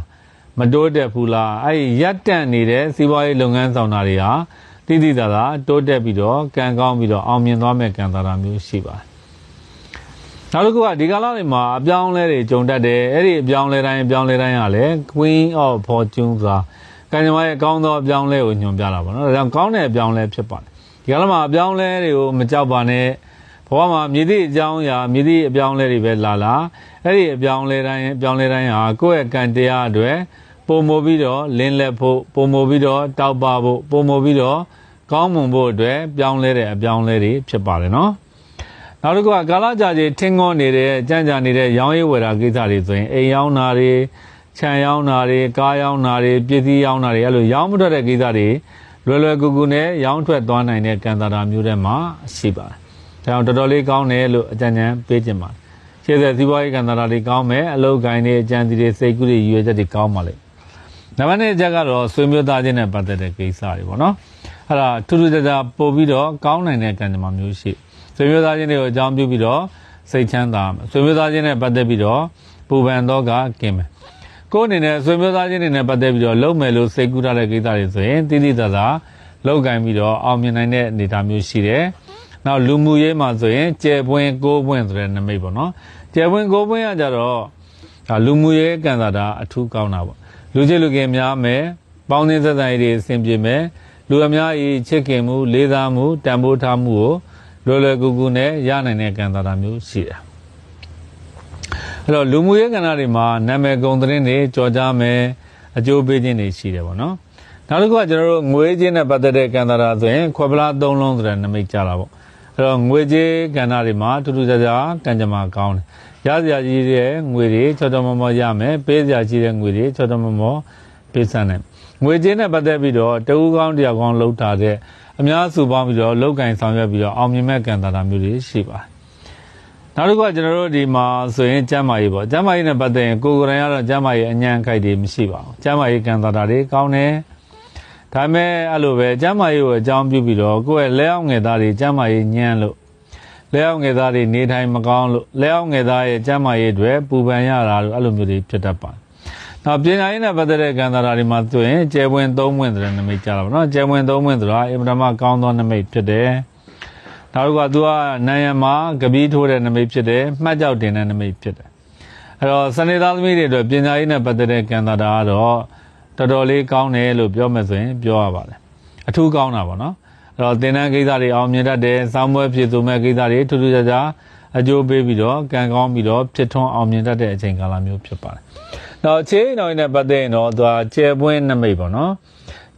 းမတိုးတက်ဘူးလားအဲ့ဒီရပ်တန့်နေတဲ့စီးပွားရေးလုပ်ငန်းဆောင်တာတွေဟာတိတိတသာတိုးတက်ပြီးတော့ကံကောင်းပြီးတော့အောင်မြင်သွားမဲ့ကံတော်မျိုးရှိပါတယ်။နောက်တစ်ခုကဒီကာလတွေမှာအပြောင်းလဲတွေကြုံတတ်တယ်အဲ့ဒီအပြောင်းလဲတိုင်းဟာလည်း Queen of Fortune ဆိုတာကံကြမ္မာရဲ့ကောင်းသောအပြောင်းလဲကိုညွှန်ပြတာပေါ့နော်ဒါကြောင့်ကောင်းတဲ့အပြောင်းလဲဖြစ်ပါတယ်ဒီကာလမှာအပြောင်းလဲတွေကိုမကြောက်ပါနဲ့ဘဝမှာမြည်သည့်အကြောင်းအရာမြည်သည့်အပြောင်းလဲတွေပဲလာအဲ့ဒီအပြောင်းလဲတိုင်းဟာကိုယ့်ရဲ့ကံတရားအတွက်ပုံမပြီးတော့လင်းလက်ဖို့ပုံမပြီးတော့တောက်ပဖို့ပုံမပြီးတော့ကောင်းမွန်ဖို့အတွက်ပြောင်းလဲတဲ့အပြောင်းလဲတွေဖြစ်ပါတယ်နော်နောက်တစ်ခုကကာလကြာကြီးထင်းငေါနေတဲ့ကြံ့ကြာနေတဲ့ရောင်းရည်ဝယ်တာကိစ္စတွေဆိုရင်အိမ်ရောင်းတာတွေခြံရောင်းတာတွေကားရောင်းတာတွေပစ္စည်းရောင်းတာတွေအဲ့လိုရောင်းမထွက်တဲ့ကိစ္စတွေလွယ်ကူကူနဲ့ရောင်းထွက်သွားနိုင်တဲ့ကံတာတာမျိုးတွေမှာရှိပါတယ်ဒါကြောင့်တော်တော်လေးကောင်းတယ်လို့အကြံဉာဏ်ပေးခြင်းပါတယ်ရှေ့ဆက်စီးပွားရေးကံတာတာတွေကောင်းမယ်အလုပ်ကိုင်းတွေအကြံစီတွေစိတ်ကူးတွေရွေချက်တွေကောင်းပါလိမ့်နံပါတ်2ချက်ကတော့ဆွေမျိုးသားချင်းနဲ့ပတ်သက်တဲ့ကိစ္စတွေပေါ့နော်အဲ့ဒါထူးထူးခြားခြားပို့ပြီးတော့ကောင်းနိုင်တဲ့ကံကြမ္မာမျိုးရှိဆွေမျိုးသားချင်းတွေကိုအကြောင်းပြုပြီးတော့စိတ်ချမ်းသာမယ်ဆွေမျိုးသားချင်းနဲ့ပတ်သက်ပြီးတော့ပူပန်တော့ကကင်းမယ်ကိုယ်အနေနဲ့ဆွေမျိုးသားချင်းတွေနဲ့ပတ်သက်ပြီးတော့လုံမယ်လို့စိတ်ကူးထားတဲ့ကိစ္စတွေဆိုရင်တိတိတသာလောက်ကင်ပြီးတော့အောင်မြင်နိုင်တဲ့အနေအထားမျိုးရှိတယ်နောက်လူမှုရေးမှာဆိုရင်ကျယ်ပွင့်ကိုးပွင့်ဆိုတဲ့နမိတ်ပေါ့နော်ကျယ်ပွင့်ကိုးပွင့်ကကြတော့လူမှုရေးကံစားတာအထူးကောင်းတာပေါ့လူချစ်လူခင်များမယ်ပေါင်းသင်းဆက်ဆံရေးတွေအဆင်ပြေမယ်လူအများကြီးချစ်ခင်မှုလေးစားမှုတန်ဖိုးထားမှုကိုလွယ်ကူကူနဲ့ရနိုင်တဲ့ကံစားတာမျိုးရှိတယ်အဲ့တော့လူမှုရေးကဏ္ဍတွေမှာနာမည်ကုန်သတင်းတွေကြော်ကြားမယ်အကျိုးပေးခြင်းတွေရှိတယ်ပေါ့နော်နောက်တစ်ခုကကျွန်တော်တို့ငွေကြေးနဲ့ပတ်သက်တဲ့ကံစားတာဆိုရင်ခွက်ပလား၃လုံးဆိုတဲ့နမိတ်ကြတာပေါ့အဲ့တော့ငွေကြေးကဏ္ဍတွေမှာထူးထူးခြားခြားကံကြမ္မာကောင်းတယ်ရစရာကြီးတဲ့ငွေတွေချောတော်မောရမယ်ပေးစရာကြီးတဲ့ငွေတွေချောတော်မောပေးစမ်းတယ်ငွေကြေးနဲ့ပတ်သက်ပြီးတော့တဦးကောင်းတယောက်ကောင်းလှုပ်ထားတဲ့အများစုပေါင်းပြီးတော့လောက်ကင်ဆောင်ရွက်ပြီးတော့အောင်မြင်မဲ့ကံတာမျိုးတွေရှိပါတယ်နောက်တစ်ခုကကျွန်တော်တို့ဒီမှာဆိုရင်ကျမ်းမာရေးပေါ့ကျမ်းမာရေးနဲ့ပတ်သက်ရင်ကိုယ်ကိုယ်တိုင်ကတော့ကျမ်းမာရေးအညံ့ခိုက်တွေမရှိပါဘူးကျမ်းမာရေးကံတာတွေကောင်းတယ်ဒါပေမဲ့အဲ့လိုပဲကျမ်းမာရေးကိုအကြောင်းပြုပြီးတော့ကိုယ့်ရဲ့လက်အောက်ငယ်သားတွေကျမ်းမာရေးညံ့လို့လက်အောက်ငယ်သားတွေနေထိုင်မကောင်းလို့လက်အောက်ငယ်သားရဲ့ကျမ်းမာရေးတွေပူပန်ရတာလို့အဲ့လိုမျိုးတွေဖြစ်တတ်ပါတယ်နောက်ပညာရေးနဲ့ပတ်သက်တဲ့ကံတာတွေမှာဆိုရင်ကျယ်ပွင့်သုံးပွင့်ဆိုတဲ့နမိတ်ကြတာပေါ့နော်ကျယ်ပွင့်သုံးပွင့်ဆိုတာအင်မတန်မှကောင်းသောနမိတ်ဖြစ်တယ်နောက်တစ်ခုကသူကနိုင်ရမှာကပီးထိုးတဲ့နမိတ်ဖြစ်တယ်မှတ်ကြောက်တင်တဲ့နမိတ်ဖြစ်တယ်အဲ့တော့စနေသားသမီးတွေအတွက်ပညာရေးနဲ့ပတ်သက်တဲ့ကံတာကတော့တော်တော်လေးကောင်းတယ်လို့ပြောမယ်ဆိုရင်ပြောရပါတယ်အထူးကောင်းတာပေါ့နော်အဲ့တော့သင်တန်းကိစ္စတွေအောင်မြင်တတ်တယ်စောင်းပွဲဖြစ်သူမဲ့ကိစ္စတွေထူးထူးခြားခြားအကျိုးပေးပြီးတော့ကံကောင်းပြီးတော့ဖြစ်ထွန်းအောင်မြင်တတ်တဲ့အချိန်ကာလမျိုးဖြစ်ပါတယ်နောက်ခြေတော်နဲ့ပတ်သက်ရင်တော့သူကကျယ်ပွင့်နမိတ်ပေါ့နော်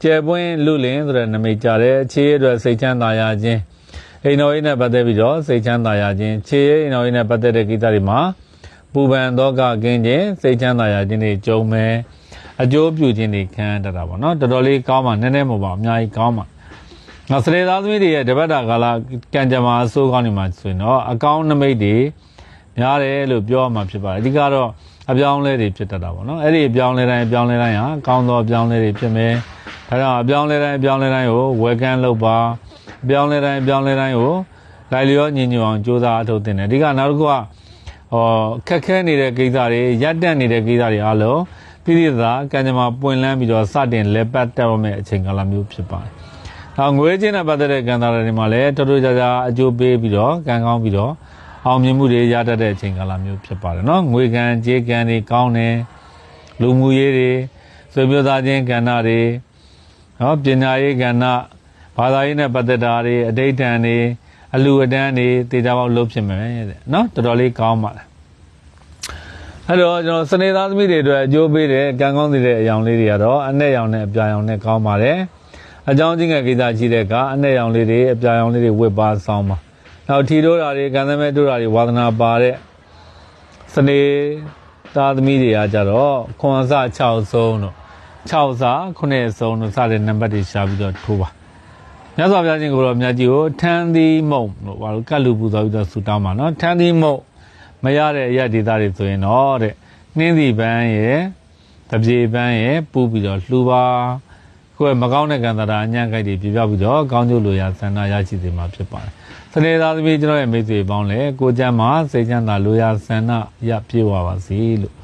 ကျယ်ပွင့်လူလင်ဆိုတဲ့နမိတ်ကြတယ်ခြေအတွက်စိတ်ချမ်းသာရခြင်းအိမ်တော်ရေးနဲ့ပတ်သက်ပြီးတော့စိတ်ချမ်းသာရခြင်းခြေအိမ်တော်ရေးနဲ့ပတ်သက်တဲ့ကိစ္စတွေမှာပူပန်တော့ကကင်းခြင်းစိတ်ချမ်းသာရခြင်းတွေကြုံမယ်အကျိုးပြုခြင်းတွေခံတတ်တာပေါ့နော်တော်တော်လေးကောင်းမှနည်းနည်းမဟုတ်ပါအများကြီးကောင်းမှနောက်စနေသားသမီးတွေရဲ့တပတ်တာကာလကံကြမ္မာအစိုးကောင်းနေမှာဆိုရင်တော့အကောင်းနမိတ်တွေများတယ်လို့ပြောရမှာဖြစ်ပါတယ်အဓိကတော့အပြောင်းလဲတွေဖြစ်တတ်တာပေါ့နော်အဲ့ဒီအပြောင်းလဲတိုင်းဟာကောင်းသောအပြောင်းလဲတွေဖြစ်မယ်ဒါ ဒါကြောင့်အပြောင်းလဲတိုင်းကိုဝယ်ကန်းလုပ်ပါအပြောင်းလဲတိုင်းကိုလိုက်လျောညီညွတ်အောင်စူးစမ်းအထောက်တင်တယ်ဒီကနောက်တစ်ခုကခက်ခဲနေတဲ့ကိစ္စတွေရပ်တန့်နေတဲ့ကိစ္စတွေအားလုံးပြည်ပြည်သားကံကြမ္မာပွင့်လန်းပြီးတော့စတင်လက်ပတ်တက်ရမယ့်အချိန်ကာလမျိုးဖြစ်ပါတယ်။နောက်ငွေချင်းနဲ့ပတ်သက်တဲ့ကံသားတွေမှာလည်းတော်တော်ကြာကြာအကျိုးပေးပြီးတော့ကံကောင်းပြီးတော့အောင်မြင်မှုတွေရတတ်တဲ့အချိန်ကာလမျိုးဖြစ်ပါတယ်နော်။ငွေကံကြေးကံတွေကောင်းတယ်လူမှုရေးတွေဆွေမျိုးသားချင်းကဏ္ဍတွေနော်ပညာရေးကဏ္ဍဘာသာရေးနဲ့ပတ်သက်တာတွေအဋ္ဌံတွေအလူအတန်းတွေတေချာပေါက်လုပ်ဖြစ်မယ်တဲ့နော်တော်တော်လေးကောင်းပါလားအဲ့တော့ကျွန်တော်စနေသားသမီးတွေအတွက်အကျိုးပေးတဲ့ကံကောင်းတဲ့အယောင်လေးတွေကတော့အနဲ့ရောင်နဲ့အပြာရောင်နဲ့ကောင်းပါတယ်အကြောင်းချင်းငယ်ကိစ္စရှိတဲ့ကအနဲ့ရောင်လေးတွေအပြာရောင်လေးတွေဝစ်ပါဆောင်းပါနောက်ထီတိုးတာတွေကံသမဲတိုးတာတွေဝါသနာပါတဲ့စနေသားသမီးတွေကကြတော့ခွန်အစ6ဆုံးတို့6စာ9ဆုံးတို့စတဲ့နံပါတ်တွေရှာပြီးတော့ထိုးပါမြတ်စွာဘုရားရှင်ကိုတော့မြတ်ကြီးကိုထန်းသီးမုံလို့ဘာလို့ကတ်လူပူဇော်ပြီးတော့ဆူတောင်းပါနော်ထန်းသီးမုံမရတဲ့အရာဒေသတွေဆိုရင်တော့တဲ့နှင်းစီပန်းရဲ့တပြေပန်းရဲ့ပူပြီးတော့လှူပါကိုယ်မကောင်းတဲ့ကံတာအညံ့ကြိုက်တွေပြပြပြီးတော့ကောင်းကျိုးလိုရာဆန္ဒရရှိစေမှာဖြစ်ပါတယ်။စနေသားသမီးကျွန်တော်ရဲ့မိတ်ဆွေပေါင်းလည်းကိုကျမ်းမှာစိတ်ချမ်းသာလိုရာဆန္ဒရပြေဝပါစေလို့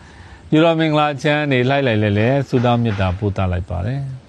ယူတော်မင်္ဂလာချမ်းနေလိုက်လဲဆုတောင်းမေတ္တာပို့သလိုက်ပါတယ်။